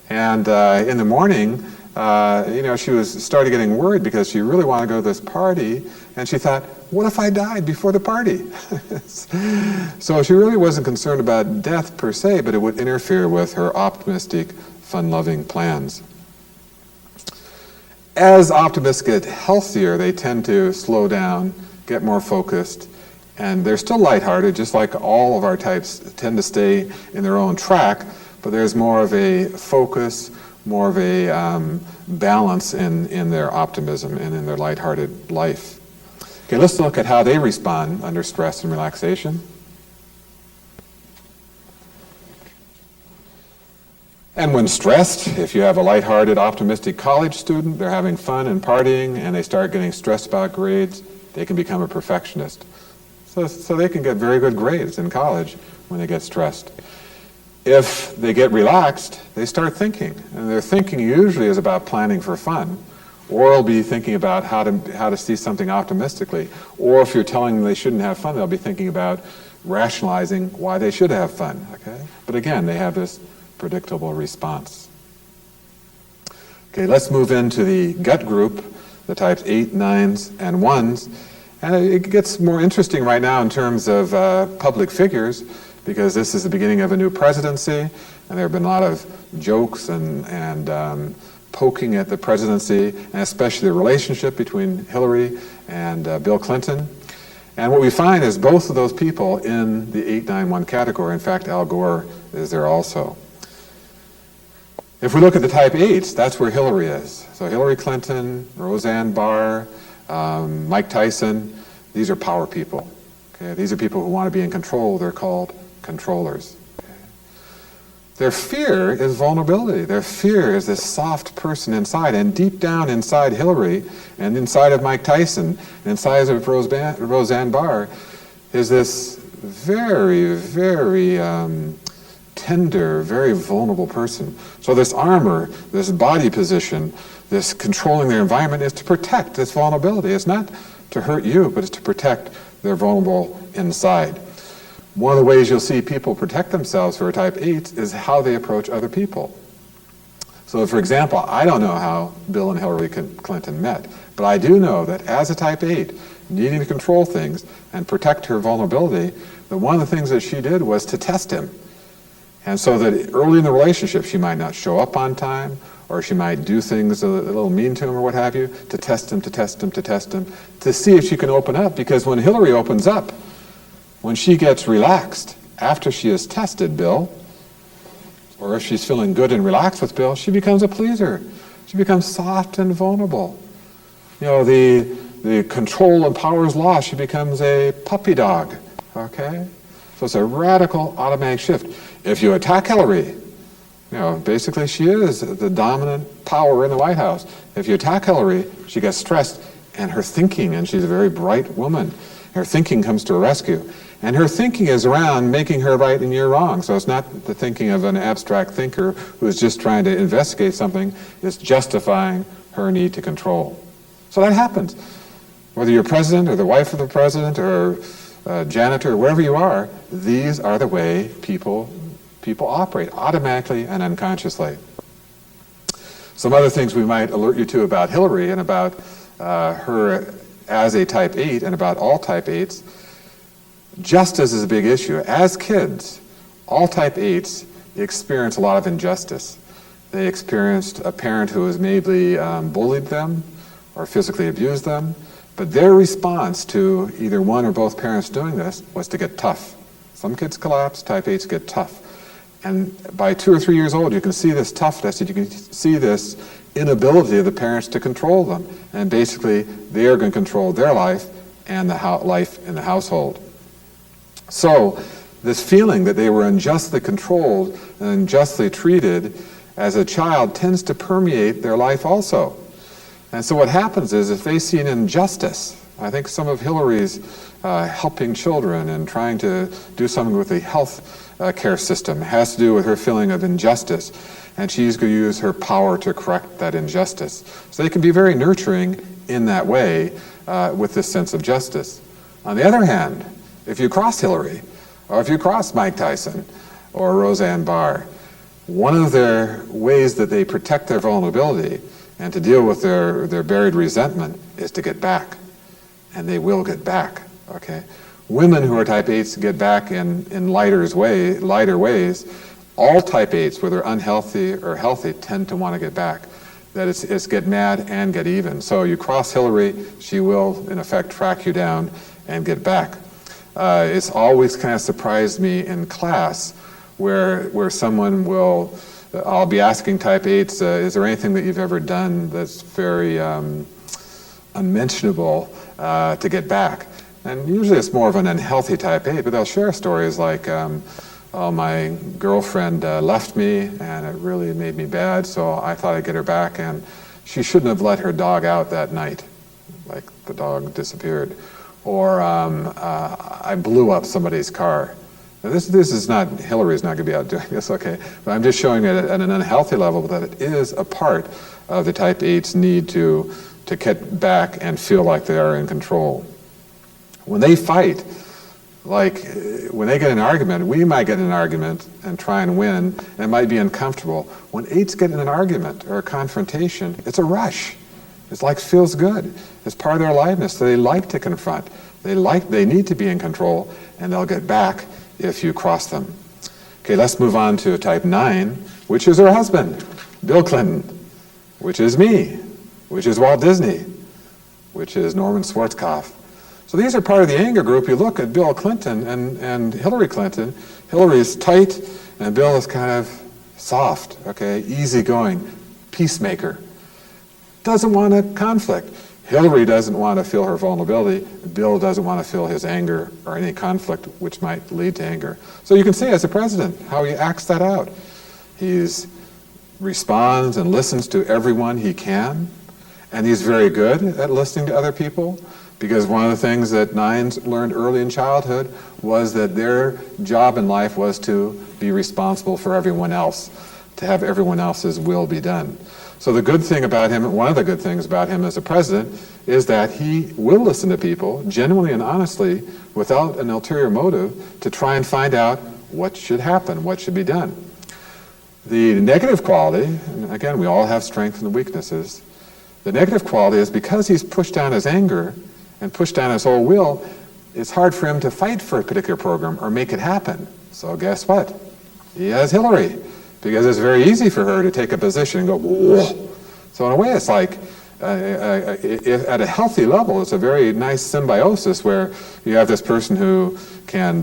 And in the morning, she started getting worried because she really wanted to go to this party. And she thought, what if I died before the party? So she really wasn't concerned about death per se, but it would interfere with her optimistic, fun-loving plans. As optimists get healthier, they tend to slow down, get more focused, and they're still lighthearted, just like all of our types tend to stay in their own track, but there's more of a focus, more of a balance in their optimism and in their lighthearted life. Okay, let's look at how they respond under stress and relaxation. And when stressed, if you have a lighthearted, optimistic college student, they're having fun and partying, and they start getting stressed about grades, they can become a perfectionist. So they can get very good grades in college when they get stressed. If they get relaxed, they start thinking, and their thinking usually is about planning for fun, or they'll be thinking about how to see something optimistically, or if you're telling them they shouldn't have fun, they'll be thinking about rationalizing why they should have fun. Okay? But again, they have this predictable response. Okay, let's move into the gut group, the types 8, 9s, and 1s. And it gets more interesting right now in terms of public figures, because this is the beginning of a new presidency, and there have been a lot of jokes and poking at the presidency, and especially the relationship between Hillary and Bill Clinton. And what we find is both of those people in the 8-9-1 category. In fact, Al Gore is there also. If we look at the type 8s, that's where Hillary is. So Hillary Clinton, Roseanne Barr, Mike Tyson, these are power people. Okay? These are people who want to be in control. They're called controllers. Okay? Their fear is vulnerability. Their fear is this soft person inside. And deep down inside Hillary and inside of Mike Tyson and inside of Roseanne Barr is this very, very tender, very vulnerable person. So this armor, this body position, this controlling their environment is to protect this vulnerability. It's not to hurt you, but it's to protect their vulnerable inside. One of the ways you'll see people protect themselves who are type 8s is how they approach other people. So for example, I don't know how Bill and Hillary Clinton met, but I do know that as a type 8, needing to control things and protect her vulnerability, that one of the things that she did was to test him. And so that early in the relationship, she might not show up on time, or she might do things a little mean to him or what have you, to test him, to see if she can open up. Because when Hillary opens up, when she gets relaxed, after she has tested Bill, or if she's feeling good and relaxed with Bill, she becomes a pleaser. She becomes soft and vulnerable. You know, the control and power is lost. She becomes a puppy dog, okay? So it's a radical automatic shift. If you attack Hillary, you know, basically she is the dominant power in the White House. If you attack Hillary, she gets stressed, and her thinking, and she's a very bright woman, her thinking comes to her rescue. And her thinking is around making her right and you're wrong. So it's not the thinking of an abstract thinker who's just trying to investigate something. It's justifying her need to control. So that happens. Whether you're president or the wife of the president or janitor or wherever you are, these are the way people operate, automatically and unconsciously. Some other things we might alert you to about Hillary and about her as a type 8 and about all type 8s. Justice is a big issue. As kids, all type 8s experience a lot of injustice. They experienced a parent who has maybe bullied them or physically abused them, but their response to either one or both parents doing this was to get tough. Some kids collapse, type 8s get tough. And by 2 or 3 years old, you can see this toughness, and you can see this inability of the parents to control them. And basically, they're going to control their life and the life in the household. So this feeling that they were unjustly controlled and unjustly treated as a child tends to permeate their life also. And so what happens is if they see an injustice, I think some of Hillary's helping children and trying to do something with the health care system has to do with her feeling of injustice, and she's going to use her power to correct that injustice. So they can be very nurturing in that way with this sense of justice. On the other hand, if you cross Hillary, or if you cross Mike Tyson, or Roseanne Barr, one of their ways that they protect their vulnerability and to deal with their buried resentment is to get back. And they will get back, okay? Women who are type 8s get back in lighter ways. All type 8s, whether unhealthy or healthy, tend to want to get back. That it's get mad and get even. So you cross Hillary, she will, in effect, track you down and get back. It's always kind of surprised me in class where someone will, I'll be asking type 8s, is there anything that you've ever done that's very unmentionable to get back? And usually it's more of an unhealthy type 8, but they'll share stories like, oh, my girlfriend left me and it really made me bad, so I thought I'd get her back, and she shouldn't have let her dog out that night, like the dog disappeared. Or I blew up somebody's car. Now this is not, Hillary's not going to be out doing this, okay, but I'm just showing it at an unhealthy level that it is a part of the type 8's need to get back and feel like they are in control. When they fight, like when they get in an argument, we might get in an argument and try and win, and it might be uncomfortable. When 8s get in an argument or a confrontation, it's a rush. It's like feels good. It's part of their aliveness. So they like to confront. They need to be in control, and they'll get back if you cross them. Okay, let's move on to type 9, which is her husband, Bill Clinton, which is me, which is Walt Disney, which is Norman Schwarzkopf. So these are part of the anger group. You look at Bill Clinton and Hillary Clinton. Hillary is tight, and Bill is kind of soft, okay, easygoing, peacemaker. Doesn't want a conflict. Hillary doesn't want to feel her vulnerability. Bill doesn't want to feel his anger or any conflict which might lead to anger. So you can see as a president how he acts that out. He responds and listens to everyone he can, and he's very good at listening to other people, because one of the things that 9s learned early in childhood was that their job in life was to be responsible for everyone else, to have everyone else's will be done. So the good thing about him, one of the good things about him as a president, is that he will listen to people genuinely and honestly without an ulterior motive to try and find out what should happen, what should be done. The negative quality, and again, we all have strengths and weaknesses, the negative quality is because he's pushed down his anger and pushed down his whole will, it's hard for him to fight for a particular program or make it happen. So guess what? He has Hillary, because it's very easy for her to take a position and go, whoa. So in a way, it's like, at a healthy level, it's a very nice symbiosis where you have this person who can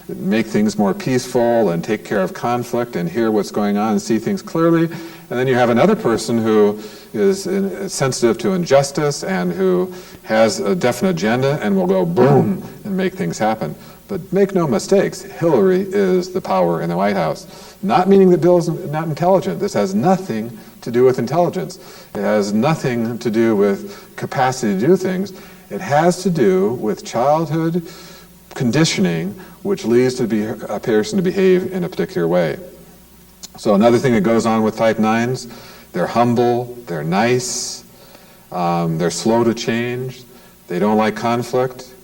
make things more peaceful and take care of conflict and hear what's going on and see things clearly. And then you have another person who is sensitive to injustice and who has a definite agenda and will go boom and make things happen. But make no mistakes, Hillary is the power in the White House. Not meaning that Bill is not intelligent. This has nothing to do with intelligence. It has nothing to do with capacity to do things. It has to do with childhood conditioning, which leads to a person to behave in a particular way. So another thing that goes on with type 9s, they're humble, they're nice, they're slow to change, they don't like conflict.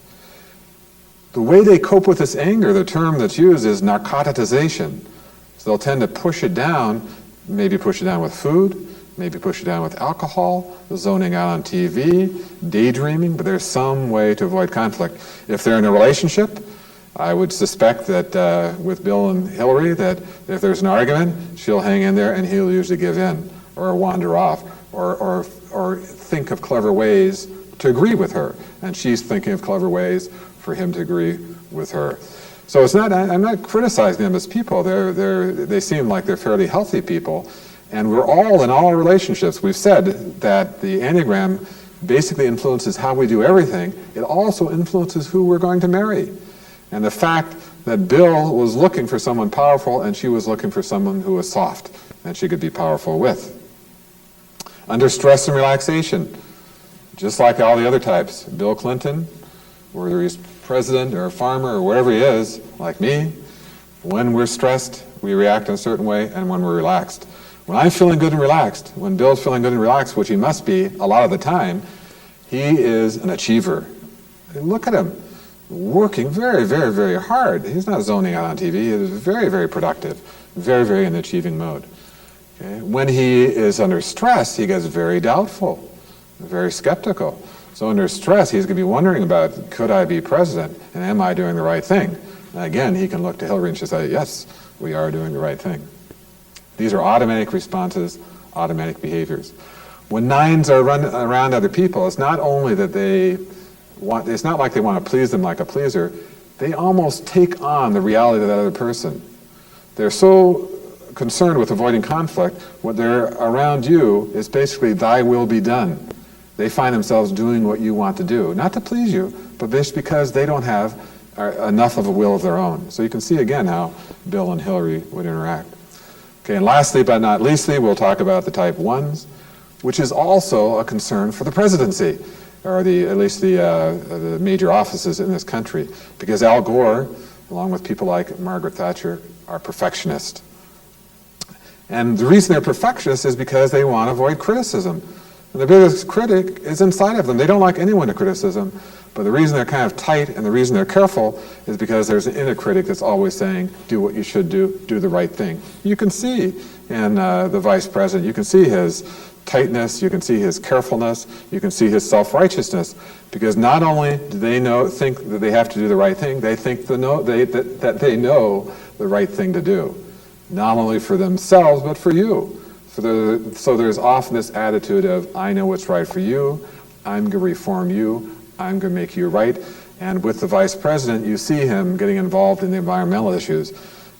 The way they cope with this anger, the term that's used is narcotization. So they'll tend to push it down, maybe push it down with food, maybe push it down with alcohol, zoning out on TV, daydreaming, but there's some way to avoid conflict. If they're in a relationship, I would suspect that with Bill and Hillary, that if there's an argument, she'll hang in there and he'll usually give in or wander off or think of clever ways to agree with her. And she's thinking of clever ways for him to agree with her. So it's not, I'm not criticizing them as people. They seem like they're fairly healthy people. And we're all in all our relationships. We've said that the Enneagram basically influences how we do everything. It also influences who we're going to marry. And the fact that Bill was looking for someone powerful and she was looking for someone who was soft and she could be powerful with. Under stress and relaxation, just like all the other types. Bill Clinton, whether he's president or a farmer or whatever he is, like me, when we're stressed, we react in a certain way, and when we're relaxed. When I'm feeling good and relaxed, when Bill's feeling good and relaxed, which he must be a lot of the time, he is an achiever. Look at him, working very, very, very hard. He's not zoning out on TV. He is very, very productive, very, very in the achieving mode. Okay? When he is under stress, he gets very doubtful, very skeptical. So under stress, he's going to be wondering about, could I be president, and am I doing the right thing? And again, he can look to Hillary and she'll say, yes, we are doing the right thing. These are automatic responses, automatic behaviors. When nines are run around other people, it's not only that it's not like they want to please them like a pleaser, they almost take on the reality of that other person. They're so concerned with avoiding conflict, what they're around you is basically thy will be done. They find themselves doing what you want to do, not to please you, but just because they don't have enough of a will of their own. So you can see again how Bill and Hillary would interact. Okay, and lastly but not leastly, we'll talk about the type 1s, which is also a concern for the presidency, or at least the major offices in this country, because Al Gore, along with people like Margaret Thatcher, are perfectionists. And the reason they're perfectionists is because they want to avoid criticism. And the biggest critic is inside of them. They don't like anyone to criticism, but the reason they're kind of tight and the reason they're careful is because there's an inner critic that's always saying, do what you should do the right thing. You can see in the vice president, you can see his tightness, you can see his carefulness, you can see his self-righteousness, because not only do they think that they have to do the right thing, they think that they know the right thing to do, not only for themselves, but for you. So there's often this attitude of, I know what's right for you, I'm going to reform you, I'm going to make you right. And with the vice president, you see him getting involved in the environmental issues,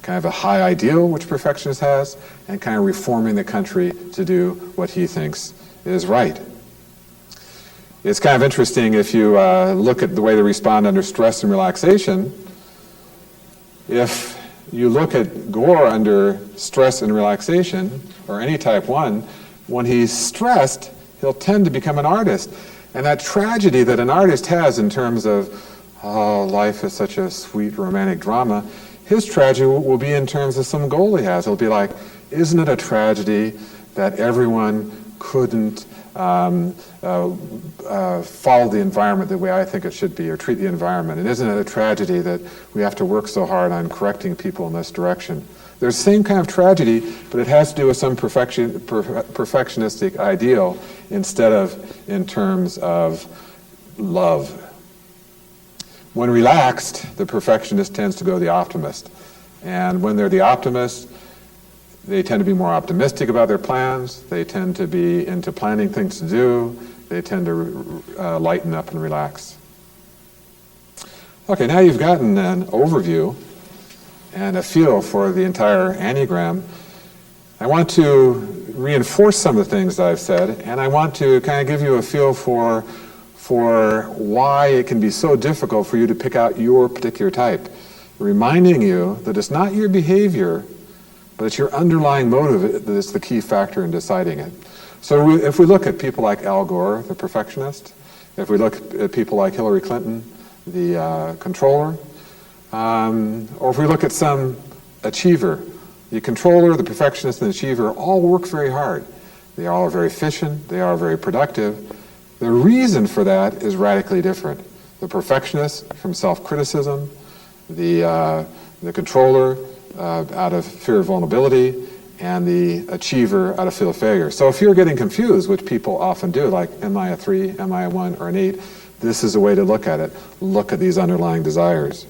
kind of a high ideal, which perfectionist has, and kind of reforming the country to do what he thinks is right. It's kind of interesting if you look at the way they respond under stress and relaxation. If you look at Gore under stress and relaxation, or any type 1, when he's stressed, he'll tend to become an artist. And that tragedy that an artist has in terms of, oh, life is such a sweet romantic drama, his tragedy will be in terms of some goal he has. He'll be like, isn't it a tragedy that everyone couldn't follow the environment the way I think it should be, or treat the environment? And isn't it a tragedy that we have to work so hard on correcting people in this direction? There's the same kind of tragedy, but it has to do with some perfectionistic ideal instead of in terms of love. When relaxed, the perfectionist tends to go the optimist. And when they're the optimist, they tend to be more optimistic about their plans. They tend to be into planning things to do. They tend to lighten up and relax. Okay, now you've gotten an overview and a feel for the entire Enneagram. I want to reinforce some of the things that I've said, and I want to kind of give you a feel for why it can be so difficult for you to pick out your particular type, reminding you that it's not your behavior, but it's your underlying motive that is the key factor in deciding it. So if we look at people like Al Gore, the perfectionist, if we look at people like Hillary Clinton, the controller, or if we look at some achiever, the controller, the perfectionist, and the achiever all work very hard. They all are very efficient, they are very productive. The reason for that is radically different. The perfectionist from self-criticism, the controller out of fear of vulnerability, and the achiever out of fear of failure. So if you're getting confused, which people often do, like am I a 3, am I a 1, or an 8, this is a way to look at it. Look at these underlying desires.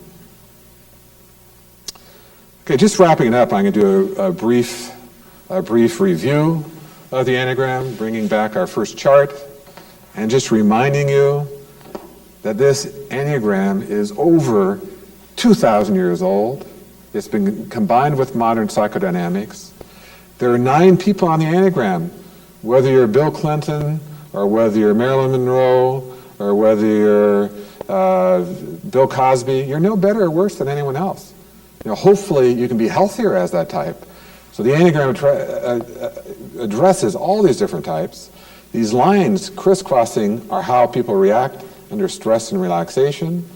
Okay, just wrapping it up, I'm going to do a brief review of the Enneagram, bringing back our first chart, and just reminding you that this Enneagram is over 2,000 years old. It's been combined with modern psychodynamics. There are 9 people on the Enneagram, whether you're Bill Clinton, or whether you're Marilyn Monroe, or whether you're Bill Cosby, you're no better or worse than anyone else. You know, hopefully you can be healthier as that type. So the Enneagram addresses all these different types. These lines crisscrossing are how people react under stress and relaxation.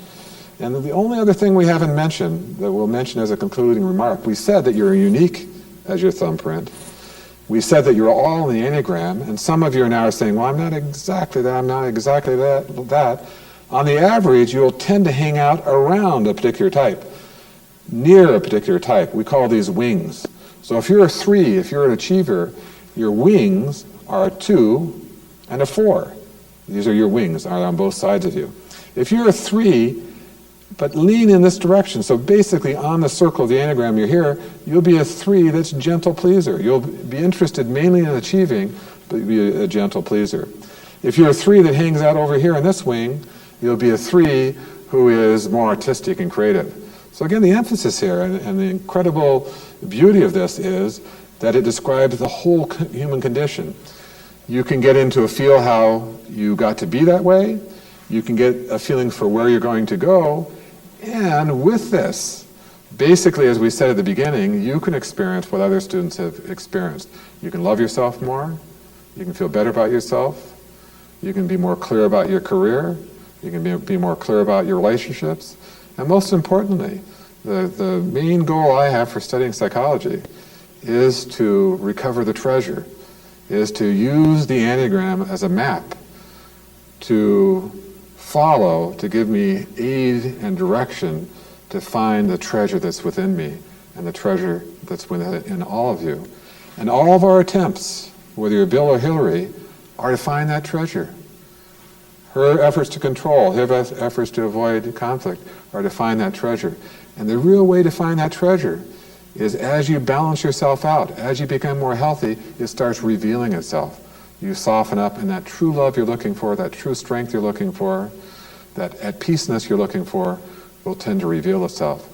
And the only other thing we haven't mentioned, that we'll mention as a concluding remark, we said that you're unique as your thumbprint. We said that you're all in the Enneagram, and some of you are now saying, well, I'm not exactly that, I'm not exactly that. On the average, you'll tend to hang out around a particular type, near a particular type. We call these wings. So if you're a 3, if you're an achiever, your wings are a 2 and a 4. These are your wings, are on both sides of you. If you're a 3, but lean in this direction, so basically on the circle of the Enneagram you're here, you'll be a 3 that's gentle pleaser. You'll be interested mainly in achieving, but you'll be a gentle pleaser. If you're a 3 that hangs out over here in this wing, you'll be a 3 who is more artistic and creative. So again, the emphasis here and the incredible beauty of this is that it describes the whole human condition. You can get into a feel how you got to be that way. You can get a feeling for where you're going to go. And with this, basically, as we said at the beginning, you can experience what other students have experienced. You can love yourself more. You can feel better about yourself. You can be more clear about your career. You can be more clear about your relationships. And most importantly, the main goal I have for studying psychology is to recover the treasure, is to use the Enneagram as a map to follow, to give me aid and direction to find the treasure that's within me and the treasure that's within all of you. And all of our attempts, whether you're Bill or Hillary, are to find that treasure. Her efforts to control, her efforts to avoid conflict are to find that treasure. And the real way to find that treasure is as you balance yourself out, as you become more healthy, it starts revealing itself. You soften up, and that true love you're looking for, that true strength you're looking for, that at peaceness you're looking for, will tend to reveal itself.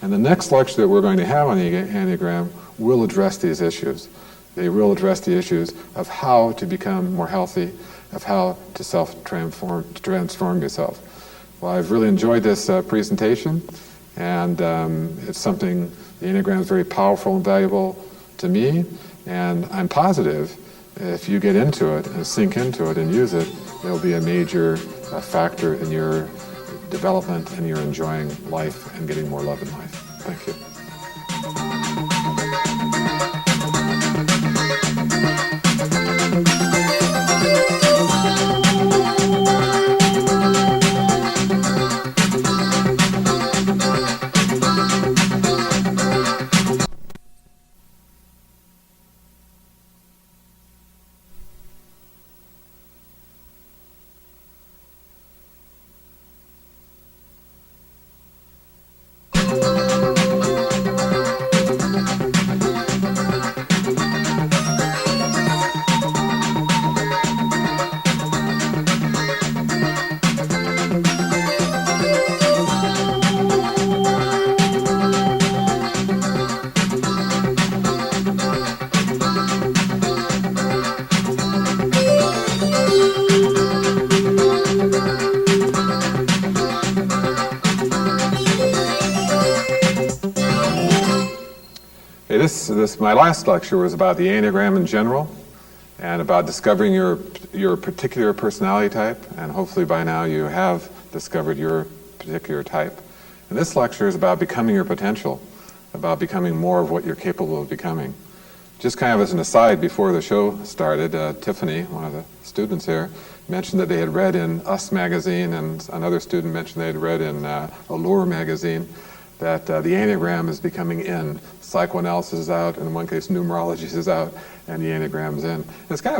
And the next lecture that we're going to have on the Enneagram will address these issues. They will address the issues of how to become more healthy, of how to transform yourself. Well, I've really enjoyed this presentation, and it's something, the Enneagram is very powerful and valuable to me, and I'm positive if you get into it and sink into it and use it, it'll be a major factor in your development and your enjoying life and getting more love in life. Thank you. My last lecture was about the Enneagram in general and about discovering your particular personality type, and hopefully by now you have discovered your particular type. And this lecture is about becoming your potential, about becoming more of what you're capable of becoming. Just kind of as an aside, before the show started, Tiffany, one of the students here, mentioned that they had read in Us magazine, and another student mentioned they had read in Allure magazine, that the Enneagram is becoming in. Psychoanalysis is out, and in one case numerology is out, and the Enneagram's in. It's kind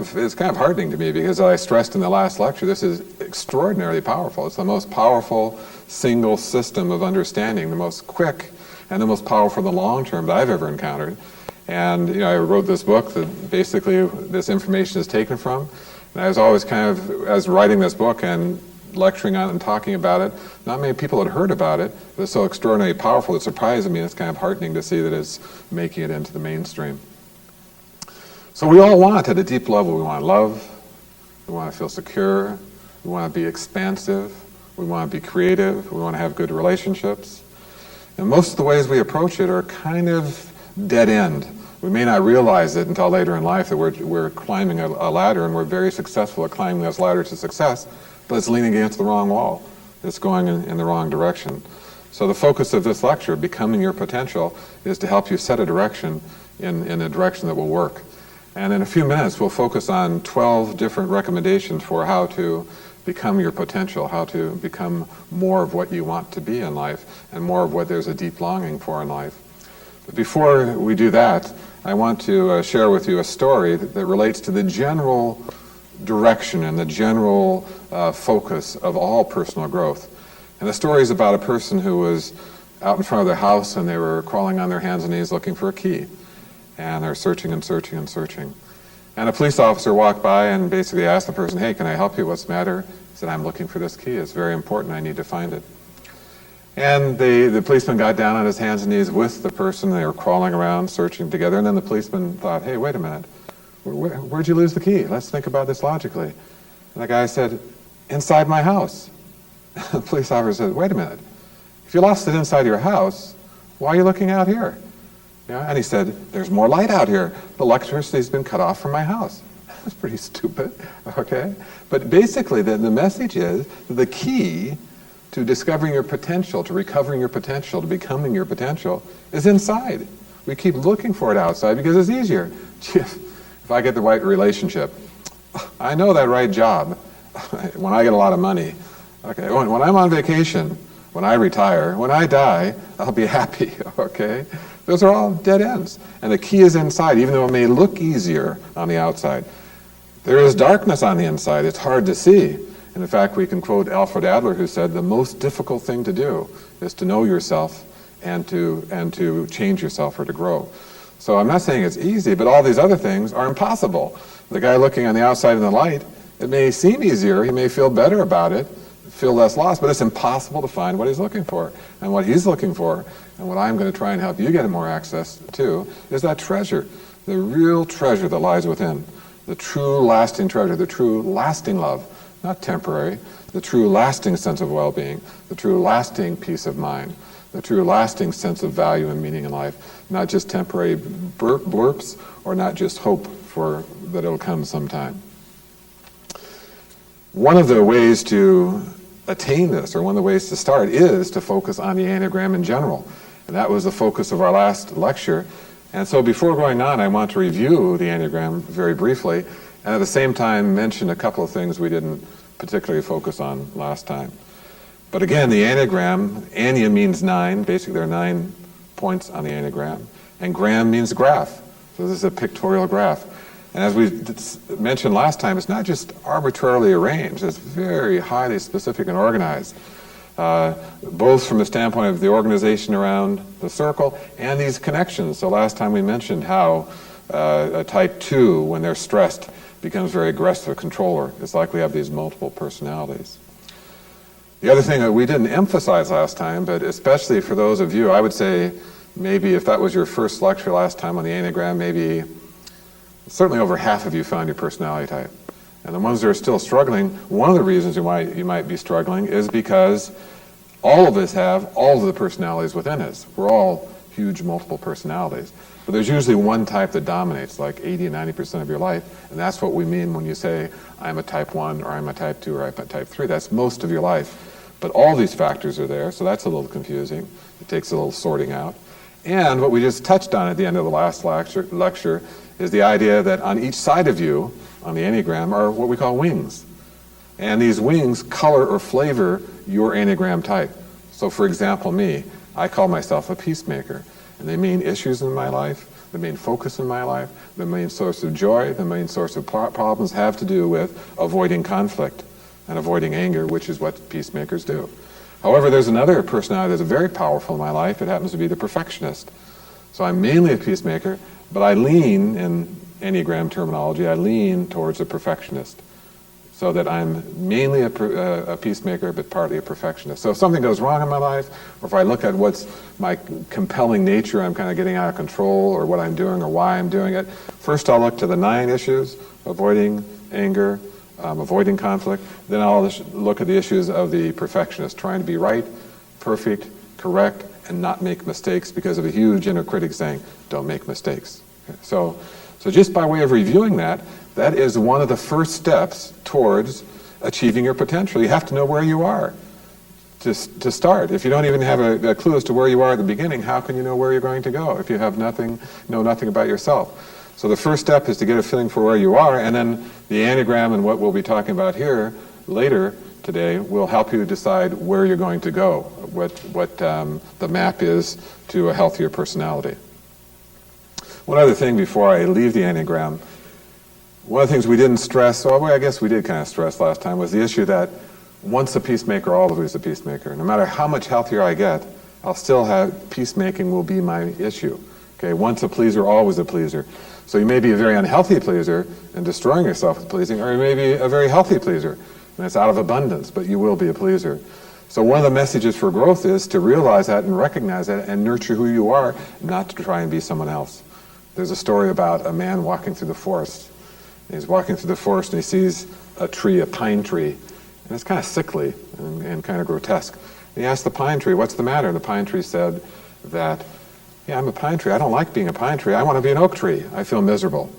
of heartening to me, because as I stressed in the last lecture, this is extraordinarily powerful. It's the most powerful single system of understanding, the most quick and the most powerful in the long term that I've ever encountered. And I wrote this book that basically this information is taken from. And I was always as writing this book and lecturing on it and talking about it, not many people had heard about it. It was so extraordinarily powerful, it surprised me. It's kind of heartening to see that it's making it into the mainstream. So we all want, at a deep level, we want love, we want to feel secure, we want to be expansive, we want to be creative, we want to have good relationships. And most of the ways we approach it are kind of dead end. We may not realize it until later in life that we're climbing a ladder, and we're very successful at climbing this ladder to success, but it's leaning against the wrong wall. It's going in the wrong direction. So the focus of this lecture, Becoming Your Potential, is to help you set a direction in a direction that will work. And in a few minutes, we'll focus on 12 different recommendations for how to become your potential, how to become more of what you want to be in life and more of what there's a deep longing for in life. But before we do that, I want to share with you a story that relates to the general direction and the general focus of all personal growth. And the story is about a person who was out in front of their house and they were crawling on their hands and knees looking for a key. And they're searching and searching and searching. And a police officer walked by and basically asked the person, "Hey, can I help you? What's the matter?" He said, "I'm looking for this key. It's very important. I need to find it." And the policeman got down on his hands and knees with the person. They were crawling around, searching together. And then the policeman thought, "Hey, wait a minute. Where'd you lose the key? Let's think about this logically." And the guy said, "Inside my house." The police officer said, "Wait a minute. If you lost it inside your house, why are you looking out here?" Yeah, and he said, "There's more light out here. The electricity's been cut off from my house." That's pretty stupid, okay? But basically, the message is that the key to discovering your potential, to recovering your potential, to becoming your potential, is inside. We keep looking for it outside because it's easier. If I get the right relationship, I know that right job, when I get a lot of money, okay, when I'm on vacation, when I retire, when I die, I'll be happy, okay? Those are all dead ends. And the key is inside, even though it may look easier on the outside. There is darkness on the inside. It's hard to see. And in fact, we can quote Alfred Adler, who said, "The most difficult thing to do is to know yourself and to change yourself or to grow." So I'm not saying it's easy, but all these other things are impossible. The guy looking on the outside in the light, it may seem easier. He may feel better about it, feel less lost, but it's impossible to find what he's looking for. And what he's looking for, and what I'm going to try and help you get more access to, is that treasure, the real treasure that lies within, the true lasting treasure, the true lasting love, not temporary, the true lasting sense of well-being, the true lasting peace of mind, the true lasting sense of value and meaning in life, not just temporary blurps or not just hope for that it'll come sometime. One of the ways to attain this, or one of the ways to start, is to focus on the Enneagram in general. And that was the focus of our last lecture. And so before going on, I want to review the Enneagram very briefly, and at the same time mention a couple of things we didn't particularly focus on last time. But again, the Enneagram, Ennea means 9, basically there are 9 points on the Enneagram, and gram means graph. So this is a pictorial graph. And as we mentioned last time, it's not just arbitrarily arranged, it's very highly specific and organized, both from the standpoint of the organization around the circle and these connections. So last time we mentioned how a type 2, when they're stressed, becomes very aggressive controller. It's likely to have these multiple personalities. The other thing that we didn't emphasize last time, but especially for those of you, I would say maybe if that was your first lecture last time on the Enneagram, maybe certainly over half of you found your personality type. And the ones that are still struggling, one of the reasons you might be struggling is because all of us have all of the personalities within us. We're all huge multiple personalities. But there's usually one type that dominates, like 80 and 90% of your life, and that's what we mean when you say, I'm a type 1, or I'm a type 2, or I'm a type 3. That's most of your life. But all these factors are there, so that's a little confusing. It takes a little sorting out. And what we just touched on at the end of the last lecture is the idea that on each side of you, on the Enneagram, are what we call wings. And these wings color or flavor your Enneagram type. So for example, me, I call myself a peacemaker. And the main issues in my life, the main focus in my life, the main source of joy, the main source of problems have to do with avoiding conflict and avoiding anger, which is what peacemakers do. However, there's another personality that's very powerful in my life. It happens to be the perfectionist. So I'm mainly a peacemaker, but I lean, in Enneagram terminology, I lean towards a perfectionist. So that I'm mainly a peacemaker, but partly a perfectionist. So if something goes wrong in my life, or if I look at what's my compelling nature, I'm kind of getting out of control, or what I'm doing, or why I'm doing it, first I'll look to the 9 issues, avoiding anger, avoiding conflict. Then I'll look at the issues of the perfectionist, trying to be right, perfect, correct, and not make mistakes because of a huge inner critic saying, don't make mistakes. Okay, so just by way of reviewing that is one of the first steps towards achieving your potential. You have to know where you are to start. If you don't even have a clue as to where you are at the beginning, how can you know where you're going to go if you have know nothing about yourself? So the first step is to get a feeling for where you are, and then the Enneagram and what we'll be talking about here later today will help you decide where you're going to go, what the map is to a healthier personality. One other thing before I leave the Enneagram, one of the things we didn't stress, well, I guess we did kind of stress last time, was the issue that once a peacemaker, always a peacemaker. No matter how much healthier I get, I'll still have, peacemaking will be my issue. Okay, once a pleaser, always a pleaser. So you may be a very unhealthy pleaser and destroying yourself with pleasing, or you may be a very healthy pleaser, and it's out of abundance, but you will be a pleaser. So one of the messages for growth is to realize that and recognize that and nurture who you are, not to try and be someone else. There's a story about a man walking through the forest. He's walking through the forest and he sees a tree, a pine tree, and it's kind of sickly and kind of grotesque. And he asked the pine tree, "What's the matter?" And the pine tree said that, "Yeah, I'm a pine tree. I don't like being a pine tree. I want to be an oak tree. I feel miserable."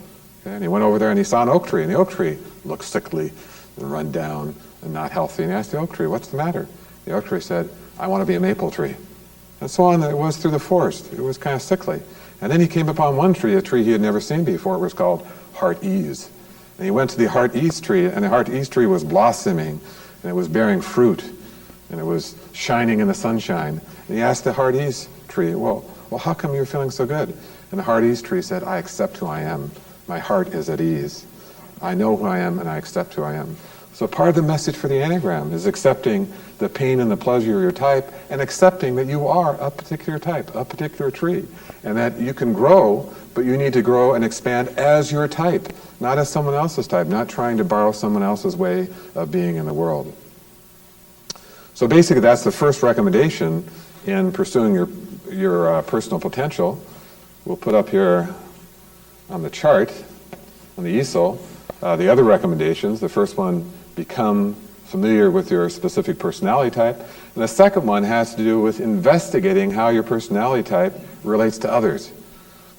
Okay? And he went over there and he saw an oak tree, and the oak tree looked sickly and run down and not healthy. And he asked the oak tree, "What's the matter?" The oak tree said, "I want to be a maple tree." And so on it was through the forest. It was kind of sickly. And then he came upon one tree, a tree he had never seen before. It was called Heart Ease. And he went to the Heart Ease tree, and the Heart Ease tree was blossoming, and it was bearing fruit, and it was shining in the sunshine. And he asked the Heart Ease tree, well, how come you're feeling so good? And the Heart Ease tree said, "I accept who I am. My heart is at ease. I know who I am, and I accept who I am." So part of the message for the Enneagram is accepting the pain and the pleasure of your type, and accepting that you are a particular type, a particular tree, and that you can grow, but you need to grow and expand as your type, not as someone else's type, not trying to borrow someone else's way of being in the world. So basically that's the first recommendation in pursuing your personal potential. We'll put up here on the chart, on the easel, the other recommendations. The first one, become familiar with your specific personality type. And the second one has to do with investigating how your personality type relates to others.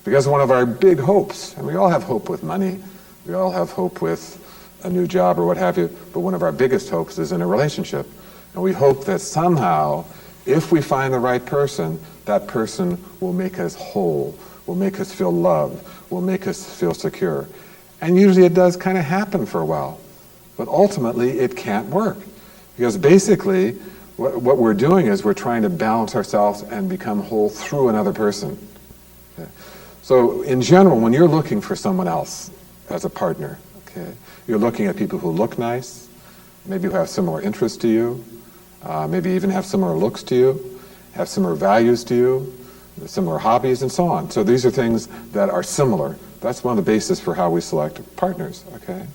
Because one of our big hopes, and we all have hope with money, we all have hope with a new job or what have you, but one of our biggest hopes is in a relationship. And we hope that somehow, if we find the right person, that person will make us whole, will make us feel loved, will make us feel secure. And usually it does kind of happen for a while. But ultimately, it can't work. Because basically, what we're doing is we're trying to balance ourselves and become whole through another person. Okay? So in general, when you're looking for someone else as a partner, okay, you're looking at people who look nice, maybe who have similar interests to you, maybe even have similar looks to you, have similar values to you, similar hobbies, and so on. So these are things that are similar. That's one of the bases for how we select partners, okay?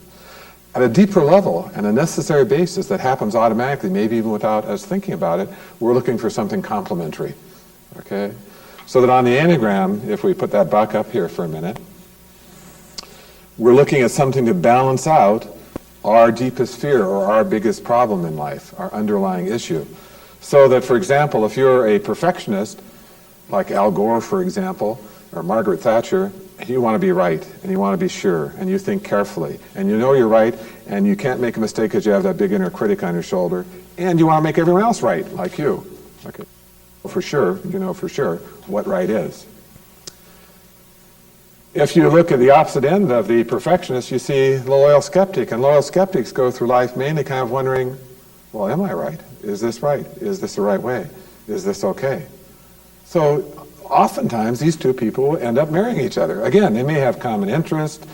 At a deeper level and a necessary basis that happens automatically, maybe even without us thinking about it, we're looking for something complementary, okay? So that on the Enneagram, if we put that back up here for a minute, we're looking at something to balance out our deepest fear or our biggest problem in life, our underlying issue. So that, for example, if you're a perfectionist, like Al Gore, for example, or Margaret Thatcher, you want to be right, and you want to be sure, and you think carefully, and you know you're right, and you can't make a mistake because you have that big inner critic on your shoulder, and you want to make everyone else right, like you. Okay. For sure, you know for sure what right is. If you look at the opposite end of the perfectionist, you see the loyal skeptic, and loyal skeptics go through life mainly kind of wondering, well, am I right? Is this right? Is this the right way? Is this okay? So oftentimes these two people will end up marrying each other. Again, they may have common interests,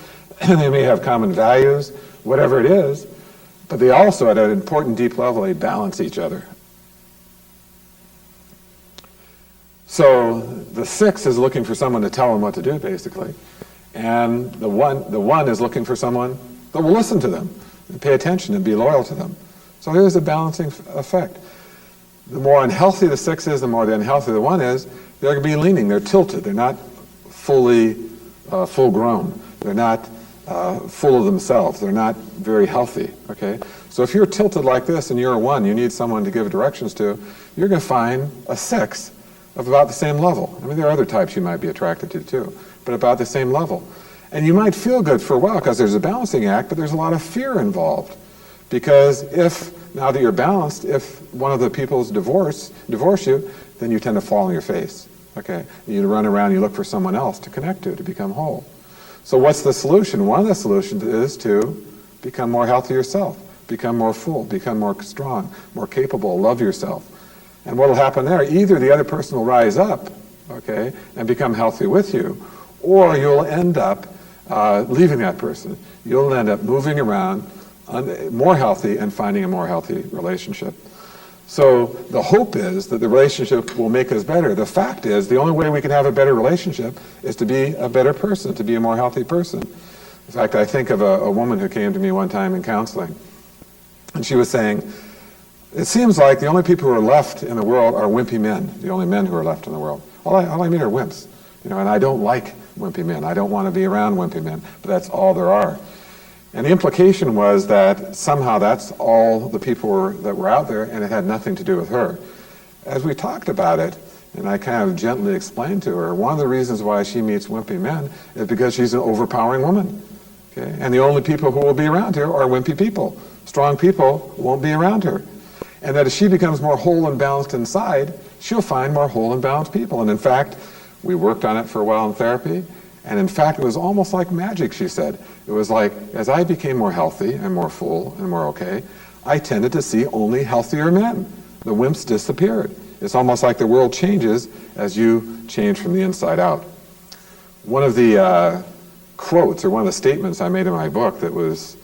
they may have common values, whatever it is, but they also, at an important deep level, they balance each other. So the 6 is looking for someone to tell them what to do, basically. And the one is looking for someone that will listen to them and pay attention and be loyal to them. So here's a balancing effect. The more unhealthy the 6 is, the more the unhealthy the 1 is, they're going to be leaning, they're tilted, they're not fully full grown, they're not full of themselves, they're not very healthy, okay? So if you're tilted like this and you're a 1, you need someone to give directions to, you're going to find a 6 of about the same level. I mean, there are other types you might be attracted to too, but about the same level. And you might feel good for a while because there's a balancing act, but there's a lot of fear involved. Because if, now that you're balanced, if one of the people's divorce you, then you tend to fall on your face. Okay? You run around, you look for someone else to connect to become whole. So what's the solution? One of the solutions is to become more healthy yourself, become more full, become more strong, more capable, love yourself. And what will happen there, either the other person will rise up, okay, and become healthy with you, or you'll end up leaving that person. You'll end up moving around, more healthy, and finding a more healthy relationship. So the hope is that the relationship will make us better. The fact is, the only way we can have a better relationship is to be a better person, to be a more healthy person. In fact, I think of a woman who came to me one time in counseling, and she was saying, it seems like the only people who are left in the world are wimpy men, the only men who are left in the world. All I meet are wimps, and I don't like wimpy men. I don't want to be around wimpy men, but that's all there are. And the implication was that somehow that's all the people that were out there, and it had nothing to do with her. As we talked about it, and I kind of gently explained to her, one of the reasons why she meets wimpy men is because she's an overpowering woman. Okay? And the only people who will be around her are wimpy people. Strong people won't be around her. And that if she becomes more whole and balanced inside, she'll find more whole and balanced people. And in fact, we worked on it for a while in therapy, and in fact, it was almost like magic, she said. It was like, as I became more healthy and more full and more okay, I tended to see only healthier men. The wimps disappeared. It's almost like the world changes as you change from the inside out. One of the quotes, or one of the statements I made in my book that was,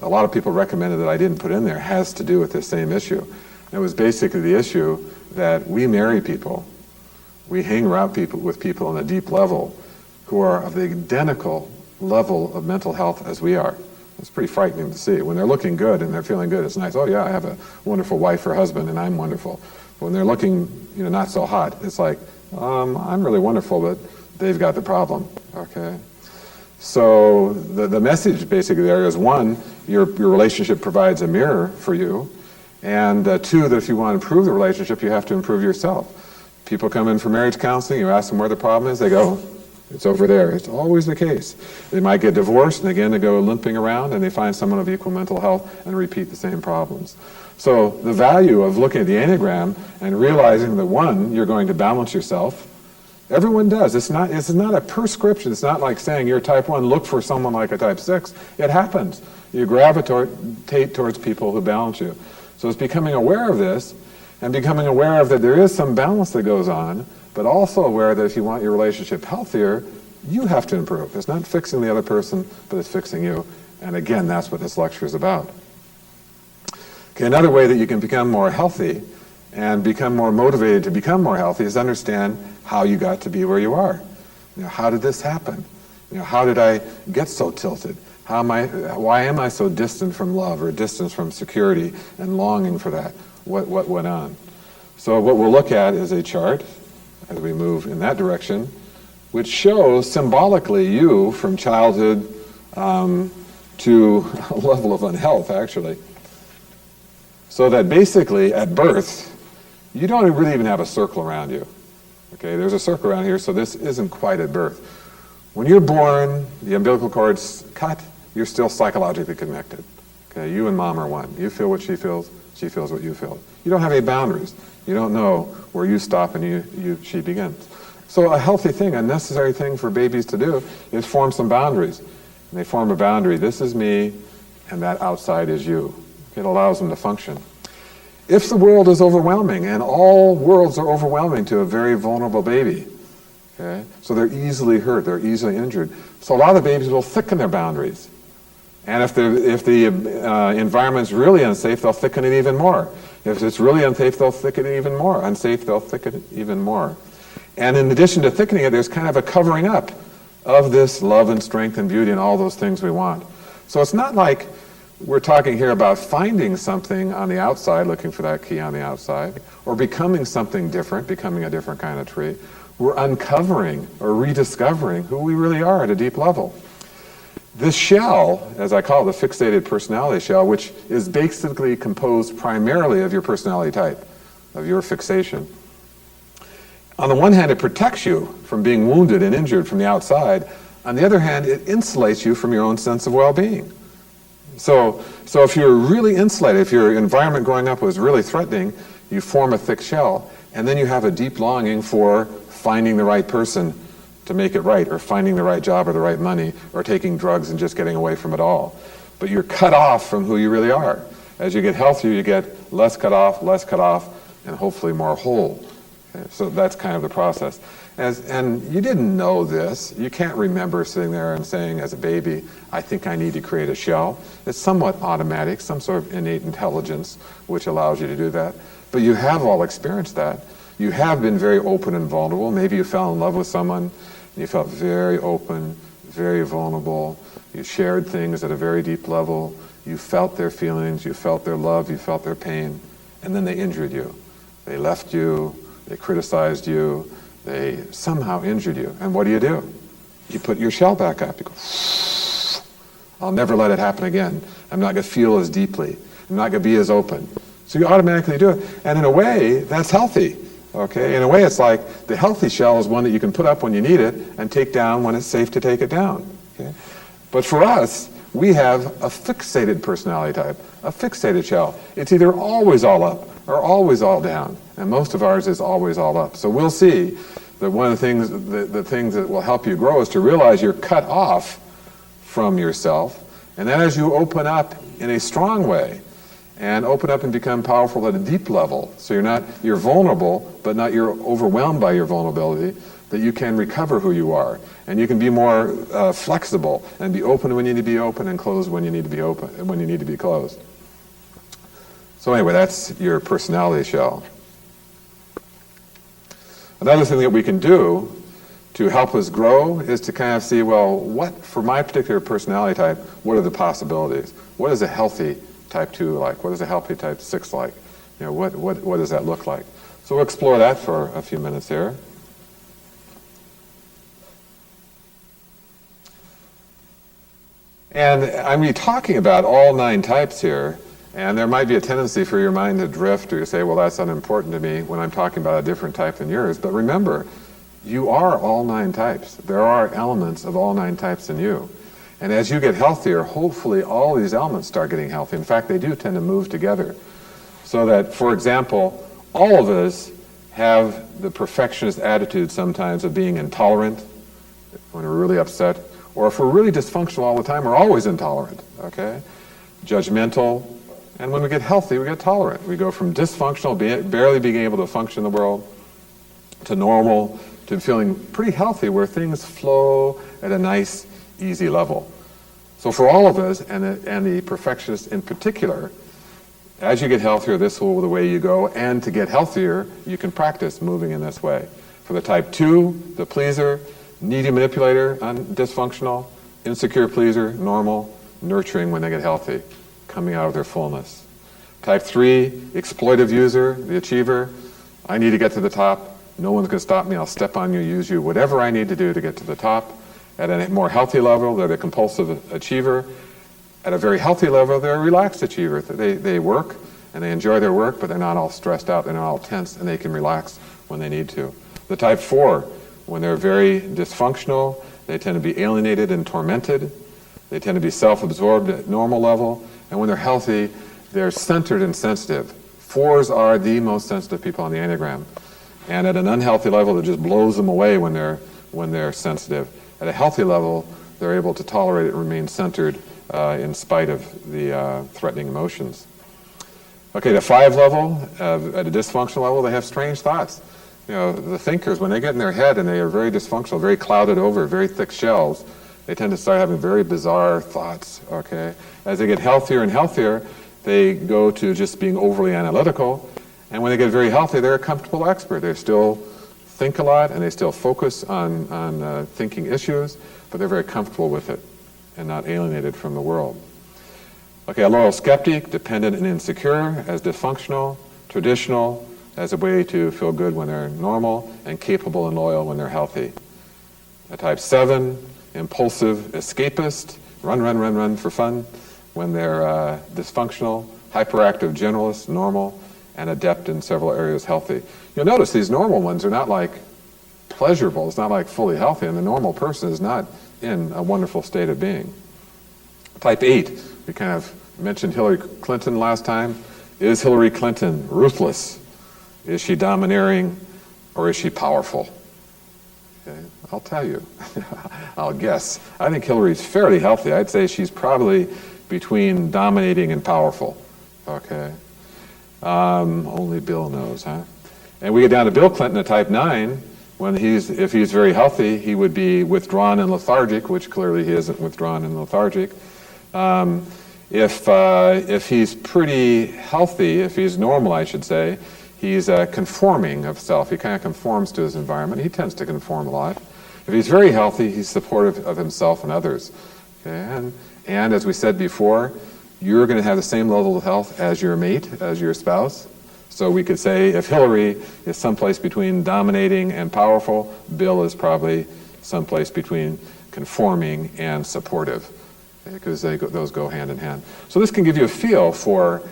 a lot of people recommended that I didn't put in there, has to do with this same issue. And it was basically the issue that we marry people, we hang around with people on a deep level who are of the identical level of mental health as we are. It's pretty frightening to see. When they're looking good and they're feeling good, it's nice. Oh yeah, I have a wonderful wife or husband and I'm wonderful. But when they're looking, not so hot, it's like, I'm really wonderful, but they've got the problem, okay? So the message basically there is, one, your relationship provides a mirror for you, and two, that if you want to improve the relationship, you have to improve yourself. People come in for marriage counseling, you ask them where the problem is, they go, it's over there. It's always the case. They might get divorced, and again, they go limping around, and they find someone of equal mental health and repeat the same problems. So the value of looking at the Enneagram and realizing that, one, you're going to balance yourself. Everyone does. It's not a prescription. It's not like saying you're type 1, look for someone like a type 6. It happens. You gravitate towards people who balance you. So it's becoming aware of this and becoming aware of that there is some balance that goes on, but also aware that if you want your relationship healthier, you have to improve. It's not fixing the other person, but it's fixing you. And again, that's what this lecture is about. Okay, another way that you can become more healthy and become more motivated to become more healthy is understand how you got to be where you are. How did this happen? How did I get so tilted? Why am I so distant from love or distant from security and longing for that? What went on? So what we'll look at is a chart as we move in that direction, which shows symbolically you from childhood to a level of unhealth, actually. So that basically at birth, you don't really even have a circle around you. Okay, there's a circle around here, so this isn't quite at birth. When you're born, the umbilical cord's cut, you're still psychologically connected. Okay, you and mom are one. You feel what she feels what you feel. You don't have any boundaries. You don't know where you stop and she begins. So a healthy thing, a necessary thing for babies to do is form some boundaries. And they form a boundary. This is me, and that outside is you. It allows them to function. If the world is overwhelming, and all worlds are overwhelming to a very vulnerable baby, okay, so they're easily hurt, they're easily injured. So a lot of the babies will thicken their boundaries. And if the environment's really unsafe, they'll thicken it even more. If it's really unsafe, they'll thicken it even more. Unsafe, they'll thicken it even more. And in addition to thickening it, there's kind of a covering up of this love and strength and beauty and all those things we want. So it's not like we're talking here about finding something on the outside, looking for that key on the outside, or becoming something different, becoming a different kind of tree. We're uncovering or rediscovering who we really are at a deep level. This shell, as I call it, the fixated personality shell, which is basically composed primarily of your personality type, of your fixation, On the one hand, it protects you from being wounded and injured from the outside. On the other hand, it insulates you from your own sense of well-being. So if you're really insulated, if your environment growing up was really threatening, you form a thick shell, and then you have a deep longing for finding the right person to make it right, or finding the right job or the right money, or taking drugs and just getting away from it all. But you're cut off from who you really are. As you get healthier, you get less cut off, and hopefully more whole. Okay, so that's kind of the process. And you didn't know this. You can't remember sitting there and saying as a baby, I think I need to create a shell. It's somewhat automatic, some sort of innate intelligence which allows you to do that. But you have all experienced that. You have been very open and vulnerable. Maybe you fell in love with someone, and you felt very open, very vulnerable. You shared things at a very deep level. You felt their feelings, you felt their love, you felt their pain, and then they injured you. They left you, they criticized you, they somehow injured you. And what do? You put your shell back up. You go, I'll never let it happen again. I'm not going to feel as deeply. I'm not going to be as open. So you automatically do it. And in a way, that's healthy. Okay? In a way, it's like the healthy shell is one that you can put up when you need it and take down when it's safe to take it down. Okay? But for us, we have a fixated personality type, a fixated shell. It's either always all up or always all down. And most of ours is always all up. So we'll see that one of the things that will help you grow is to realize you're cut off from yourself. And then as you open up in a strong way, and open up and become powerful at a deep level, so you're vulnerable, but you're overwhelmed by your vulnerability, that you can recover who you are. And you can be more flexible and be open when you need to be open and closed when you need to be open, when you need to be closed. So anyway, that's your personality shell. Another thing that we can do to help us grow is to kind of see, well, what, for my particular personality type, what are the possibilities? What is a healthy type 2 like? What is a healthy type 6 like? You know, what does that look like? So we'll explore that for a few minutes here. And I'm going to be talking about all 9 types here, and there might be a tendency for your mind to drift or you say, well, that's unimportant to me when I'm talking about a different type than yours. But remember, you are all 9 types. There are elements of all 9 types in you. And as you get healthier, hopefully all these elements start getting healthy. In fact, they do tend to move together. So that, for example, all of us have the perfectionist attitude sometimes of being intolerant when we're really upset. Or if we're really dysfunctional all the time, we're always intolerant, okay? Judgmental. And when we get healthy, we get tolerant. We go from dysfunctional, barely being able to function in the world, to normal, to feeling pretty healthy, where things flow at a nice, easy level. So for all of us, and the perfectionists in particular, as you get healthier, this will be the way you go. And to get healthier, you can practice moving in this way. For the type 2, the pleaser, needy manipulator, dysfunctional, insecure pleaser, normal, nurturing when they get healthy, coming out of their fullness. Type 3, exploitive user, the achiever, I need to get to the top, no one's going to stop me, I'll step on you, use you, whatever I need to do to get to the top. At a more healthy level, they're the compulsive achiever. At a very healthy level, they're a relaxed achiever. They work and they enjoy their work, but they're not all stressed out, they're not all tense, and they can relax when they need to. The type 4, when they're very dysfunctional, they tend to be alienated and tormented. They tend to be self-absorbed at normal level. And when they're healthy, they're centered and sensitive. 4s are the most sensitive people on the Enneagram. And at an unhealthy level, it just blows them away when they're sensitive. At a healthy level, they're able to tolerate it and remain centered in spite of the threatening emotions. Okay, the 5 level, at a dysfunctional level, they have strange thoughts. You know, the thinkers, when they get in their head and they are very dysfunctional, very clouded over, very thick shells, they tend to start having very bizarre thoughts, okay? As they get healthier and healthier, they go to just being overly analytical, and when they get very healthy, they're a comfortable expert. They still think a lot, and they still focus on thinking issues, but they're very comfortable with it and not alienated from the world. Okay, a loyal skeptic, dependent and insecure, as dysfunctional, traditional, as a way to feel good when they're normal, and capable and loyal when they're healthy. A type 7, impulsive escapist, run for fun when they're dysfunctional, hyperactive generalist, normal, and adept in several areas healthy. You'll notice these normal ones are not like pleasurable. It's not like fully healthy, and the normal person is not in a wonderful state of being. Type 8, we kind of mentioned Hillary Clinton last time. Is Hillary Clinton ruthless? Is she domineering, or is she powerful? Okay, I'll tell you. I'll guess. I think Hillary's fairly healthy. I'd say she's probably between dominating and powerful. Okay. Only Bill knows, huh? And we get down to Bill Clinton at type 9. If he's very healthy, he would be withdrawn and lethargic, which clearly he isn't withdrawn and lethargic. If he's pretty healthy, if he's normal, I should say, he's conforming of self. He kind of conforms to his environment. He tends to conform a lot. If he's very healthy, he's supportive of himself and others. Okay? And as we said before, you're going to have the same level of health as your mate, as your spouse. So we could say if Hillary is someplace between dominating and powerful, Bill is probably someplace between conforming and supportive, because those go hand in hand. So this can give you a feel for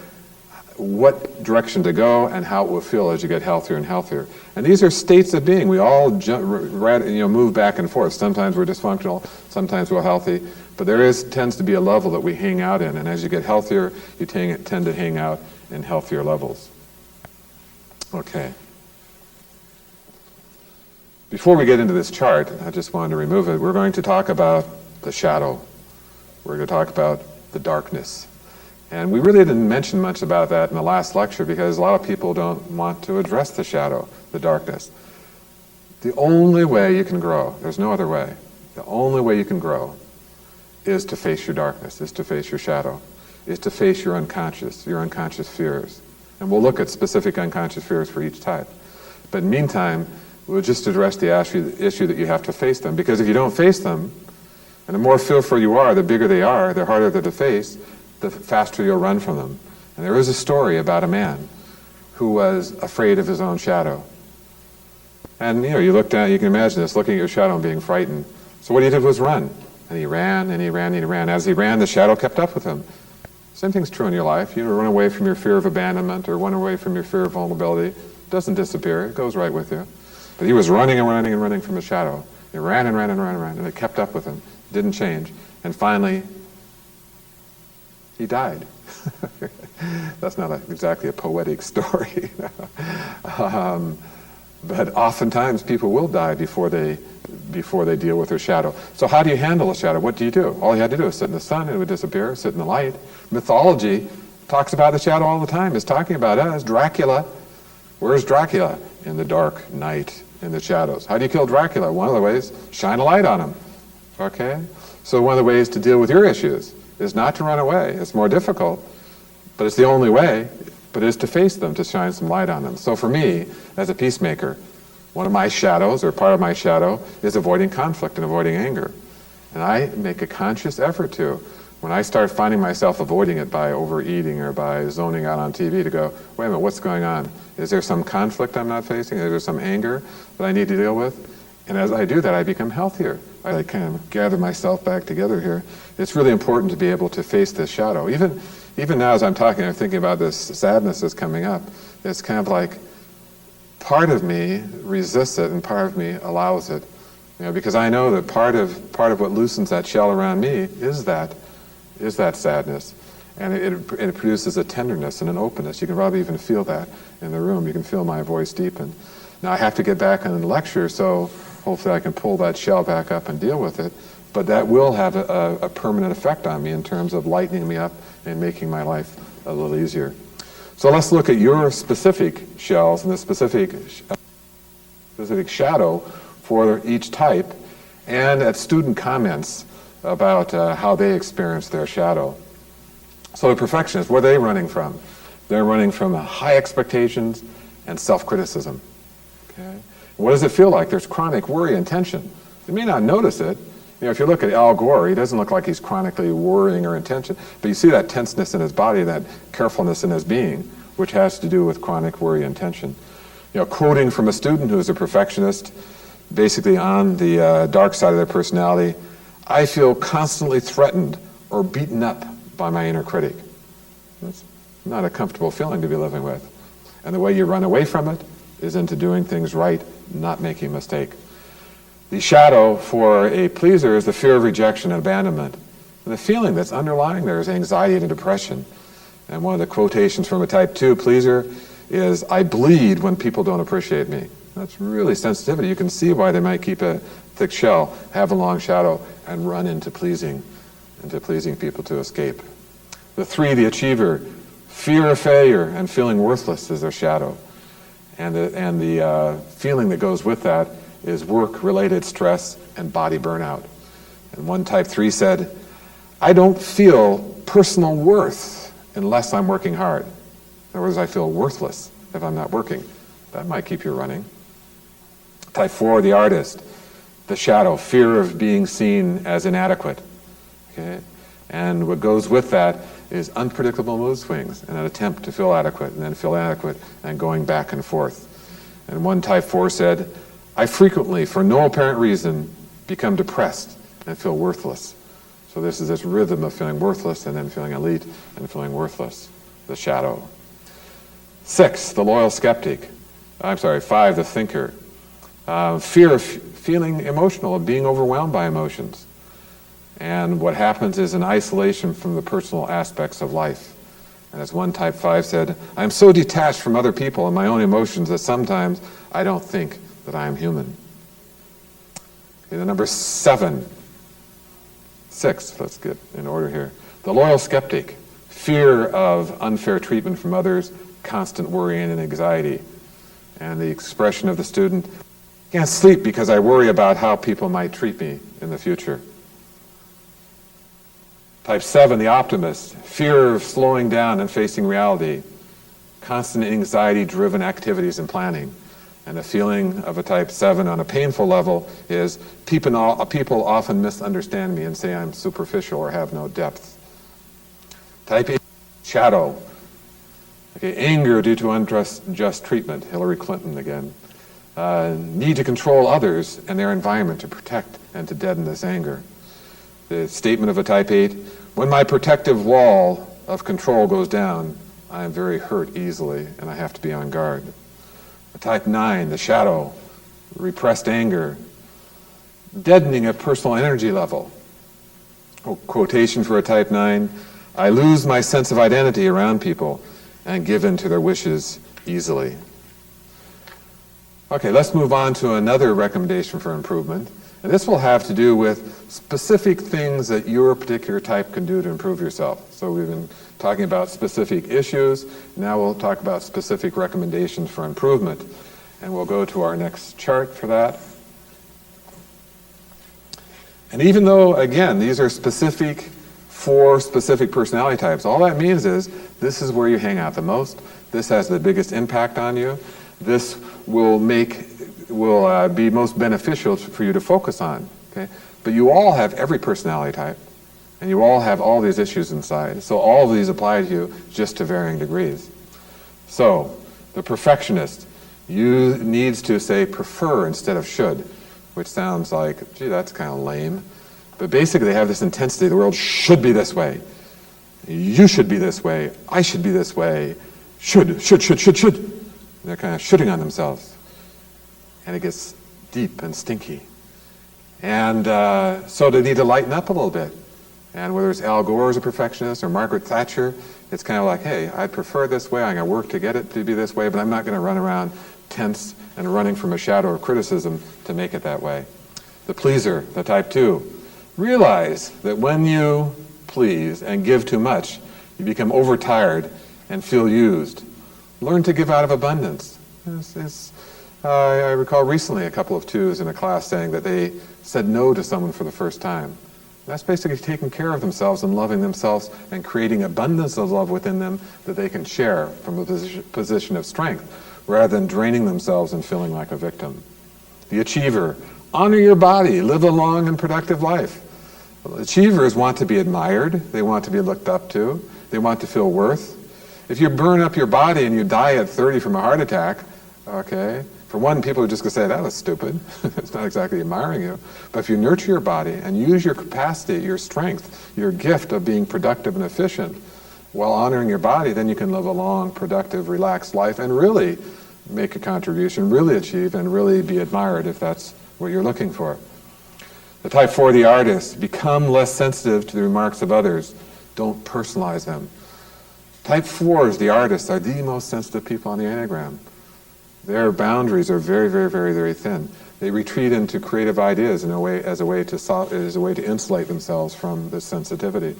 what direction to go and how it will feel as you get healthier and healthier. And these are states of being. We all move back and forth. Sometimes we're dysfunctional, sometimes we're healthy, but tends to be a level that we hang out in. And as you get healthier, you tend to hang out in healthier levels. Okay. Before we get into this chart, I just wanted to remove it. We're going to talk about the shadow. We're going to talk about the darkness. And we really didn't mention much about that in the last lecture because a lot of people don't want to address the shadow, the darkness. The only way you can grow, there's no other way, the only way you can grow is to face your darkness, is to face your shadow, is to face your unconscious fears. And we'll look at specific unconscious fears for each type. But in the meantime, we'll just address the issue that you have to face them. Because if you don't face them, and the more fearful you are, the bigger they are, the harder they're to face, the faster you'll run from them. And there is a story about a man who was afraid of his own shadow. And you look down, you can imagine this, looking at your shadow and being frightened. So what he did was run. And he ran, and he ran, and he ran. As he ran, the shadow kept up with him. Same thing's true in your life. You run away from your fear of abandonment or run away from your fear of vulnerability. It doesn't disappear. It goes right with you. But he was running and running and running from the shadow. He ran and ran and ran and ran, and it kept up with him. It didn't change. And finally, he died. That's not exactly a poetic story. But oftentimes people will die before they deal with their shadow. So how do you handle a shadow? What do you do? All you had to do is sit in the sun and it would disappear, sit in the light. Mythology talks about the shadow all the time. It's talking about us. Dracula. Where's Dracula? In the dark night, in the shadows. How do you kill Dracula? One of the ways, shine a light on him. Okay? So one of the ways to deal with your issues is not to run away. It's more difficult, but it's the only way, but is to face them, to shine some light on them. So for me, as a peacemaker, one of my shadows, or part of my shadow, is avoiding conflict and avoiding anger. And I make a conscious effort to, when I start finding myself avoiding it by overeating or by zoning out on TV, to go, wait a minute, what's going on? Is there some conflict I'm not facing? Is there some anger that I need to deal with? And as I do that, I become healthier. I kind of gather myself back together here. It's really important to be able to face this shadow. Even now as I'm talking, I'm thinking about this sadness that's coming up. It's kind of like part of me resists it and part of me allows it. Because I know that part of what loosens that shell around me is that sadness. And it produces a tenderness and an openness. You can probably even feel that in the room. You can feel my voice deepen. Now I have to get back on the lecture, so hopefully I can pull that shell back up and deal with it. But that will have a permanent effect on me in terms of lightening me up and making my life a little easier. So let's look at your specific shells and the specific shadow for each type, and at student comments about how they experience their shadow. So the perfectionists, where are they running from? They're running from high expectations and self-criticism. Okay? What does it feel like? There's chronic worry and tension. You may not notice it. If you look at Al Gore, he doesn't look like he's chronically worrying or in tension, but you see that tenseness in his body, that carefulness in his being, which has to do with chronic worry and tension. Quoting from a student who is a perfectionist, basically on the dark side of their personality, I feel constantly threatened or beaten up by my inner critic. That's not a comfortable feeling to be living with. And the way you run away from it is into doing things right, not making a mistake. The shadow for a pleaser is the fear of rejection and abandonment. And the feeling that's underlying there is anxiety and depression. And one of the quotations from a type 2 pleaser is, "I bleed when people don't appreciate me." That's really sensitivity. You can see why they might keep a thick shell, have a long shadow, and run into pleasing people to escape. The 3, the achiever, fear of failure and feeling worthless is their shadow. And the feeling that goes with that is work-related stress and body burnout. And one type 3 said, "I don't feel personal worth unless I'm working hard." In other words, I feel worthless if I'm not working. That might keep you running. Type 4, the artist, the shadow, fear of being seen as inadequate. Okay? And what goes with that is unpredictable mood swings and an attempt to feel adequate and then feel adequate and going back and forth. And one type 4 said, "I frequently, for no apparent reason, become depressed and feel worthless." So this is this rhythm of feeling worthless and then feeling elite and feeling worthless, the shadow. 6, the loyal skeptic. 5, the thinker. Fear of feeling emotional, of being overwhelmed by emotions. And what happens is an isolation from the personal aspects of life. And as one type 5 said, "I'm so detached from other people and my own emotions that sometimes I don't think that I am human." Okay, the number 7. 6, let's get in order here. The loyal skeptic, fear of unfair treatment from others, constant worrying and anxiety. And the expression of the student, "I can't sleep because I worry about how people might treat me in the future." Type 7, the optimist, fear of slowing down and facing reality, constant anxiety-driven activities and planning. And the feeling of a type 7 on a painful level is people often misunderstand me and say I'm superficial or have no depth. Type 8, shadow. Okay, anger due to unjust treatment, Hillary Clinton again. Need to control others and their environment to protect and to deaden this anger. The statement of a type 8, "When my protective wall of control goes down, I am very hurt easily and I have to be on guard." A type 9, the shadow, repressed anger, deadening of personal energy level. Quotation for a type 9, "I lose my sense of identity around people and give in to their wishes easily." Okay, let's move on to another recommendation for improvement. And this will have to do with specific things that your particular type can do to improve yourself. So we've been talking about specific issues. Now we'll talk about specific recommendations for improvement. And we'll go to our next chart for that. And even though, again, these are specific for specific personality types, all that means is this is where you hang out the most. This has the biggest impact on you. This will be most beneficial for you to focus on. Okay? But you all have every personality type, and you all have all these issues inside. So all of these apply to you, just to varying degrees. So the perfectionist needs to say prefer instead of should, which sounds like, gee, that's kind of lame. But basically they have this intensity. The world should be this way. You should be this way. I should be this way. Should. And they're kind of shooting on themselves. And it gets deep and stinky. And so they need to lighten up a little bit. And whether it's Al Gore as a perfectionist or Margaret Thatcher, it's kind of like, hey, I prefer this way, I'm going to work to get it to be this way, but I'm not going to run around tense and running from a shadow of criticism to make it that way. The pleaser, the type 2, realize that when you please and give too much, you become overtired and feel used. Learn to give out of abundance. I recall recently a couple of 2s in a class saying that they said no to someone for the first time. That's basically taking care of themselves and loving themselves and creating abundance of love within them that they can share from a position of strength rather than draining themselves and feeling like a victim. The achiever, honor your body, live a long and productive life. Achievers want to be admired, they want to be looked up to, they want to feel worth. If you burn up your body and you die at 30 from a heart attack, okay, for one, people are just going to say, that was stupid. It's not exactly admiring you. But if you nurture your body and use your capacity, your strength, your gift of being productive and efficient, while honoring your body, then you can live a long, productive, relaxed life and really make a contribution, really achieve, and really be admired if that's what you're looking for. The type 4, the artist, become less sensitive to the remarks of others. Don't personalize them. Type 4s, the artists, are the most sensitive people on the Enneagram. Their boundaries are very, very, very, very thin. They retreat into creative ideas as a way to insulate themselves from this sensitivity.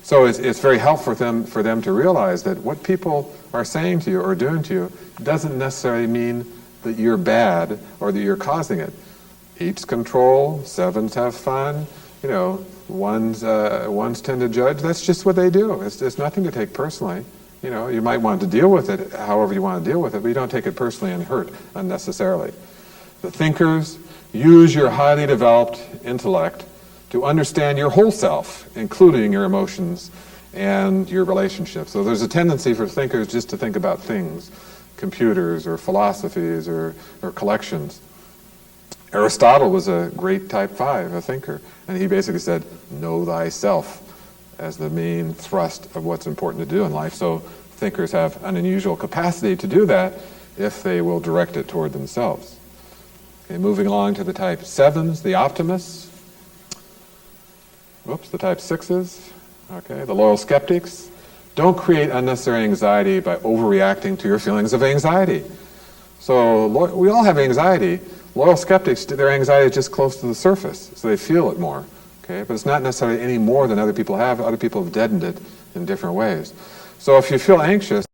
So it's very helpful for them to realize that what people are saying to you or doing to you doesn't necessarily mean that you're bad or that you're causing it. 8s control, 7s have fun, ones tend to judge. That's just what they do. It's nothing to take personally. You might want to deal with it however you want to deal with it, but you don't take it personally and hurt unnecessarily. The thinkers, use your highly developed intellect to understand your whole self, including your emotions and your relationships. So there's a tendency for thinkers just to think about things, computers or philosophies or collections. Aristotle was a great type 5, a thinker, and he basically said, know thyself as the main thrust of what's important to do in life. So thinkers have an unusual capacity to do that if they will direct it toward themselves. Okay, moving along to the type 7s, the optimists. The type 6s, okay, the loyal skeptics. Don't create unnecessary anxiety by overreacting to your feelings of anxiety. So we all have anxiety. Loyal skeptics, their anxiety is just close to the surface, so they feel it more. Okay, but it's not necessarily any more than other people have. Other people have deadened it in different ways. So if you feel anxious,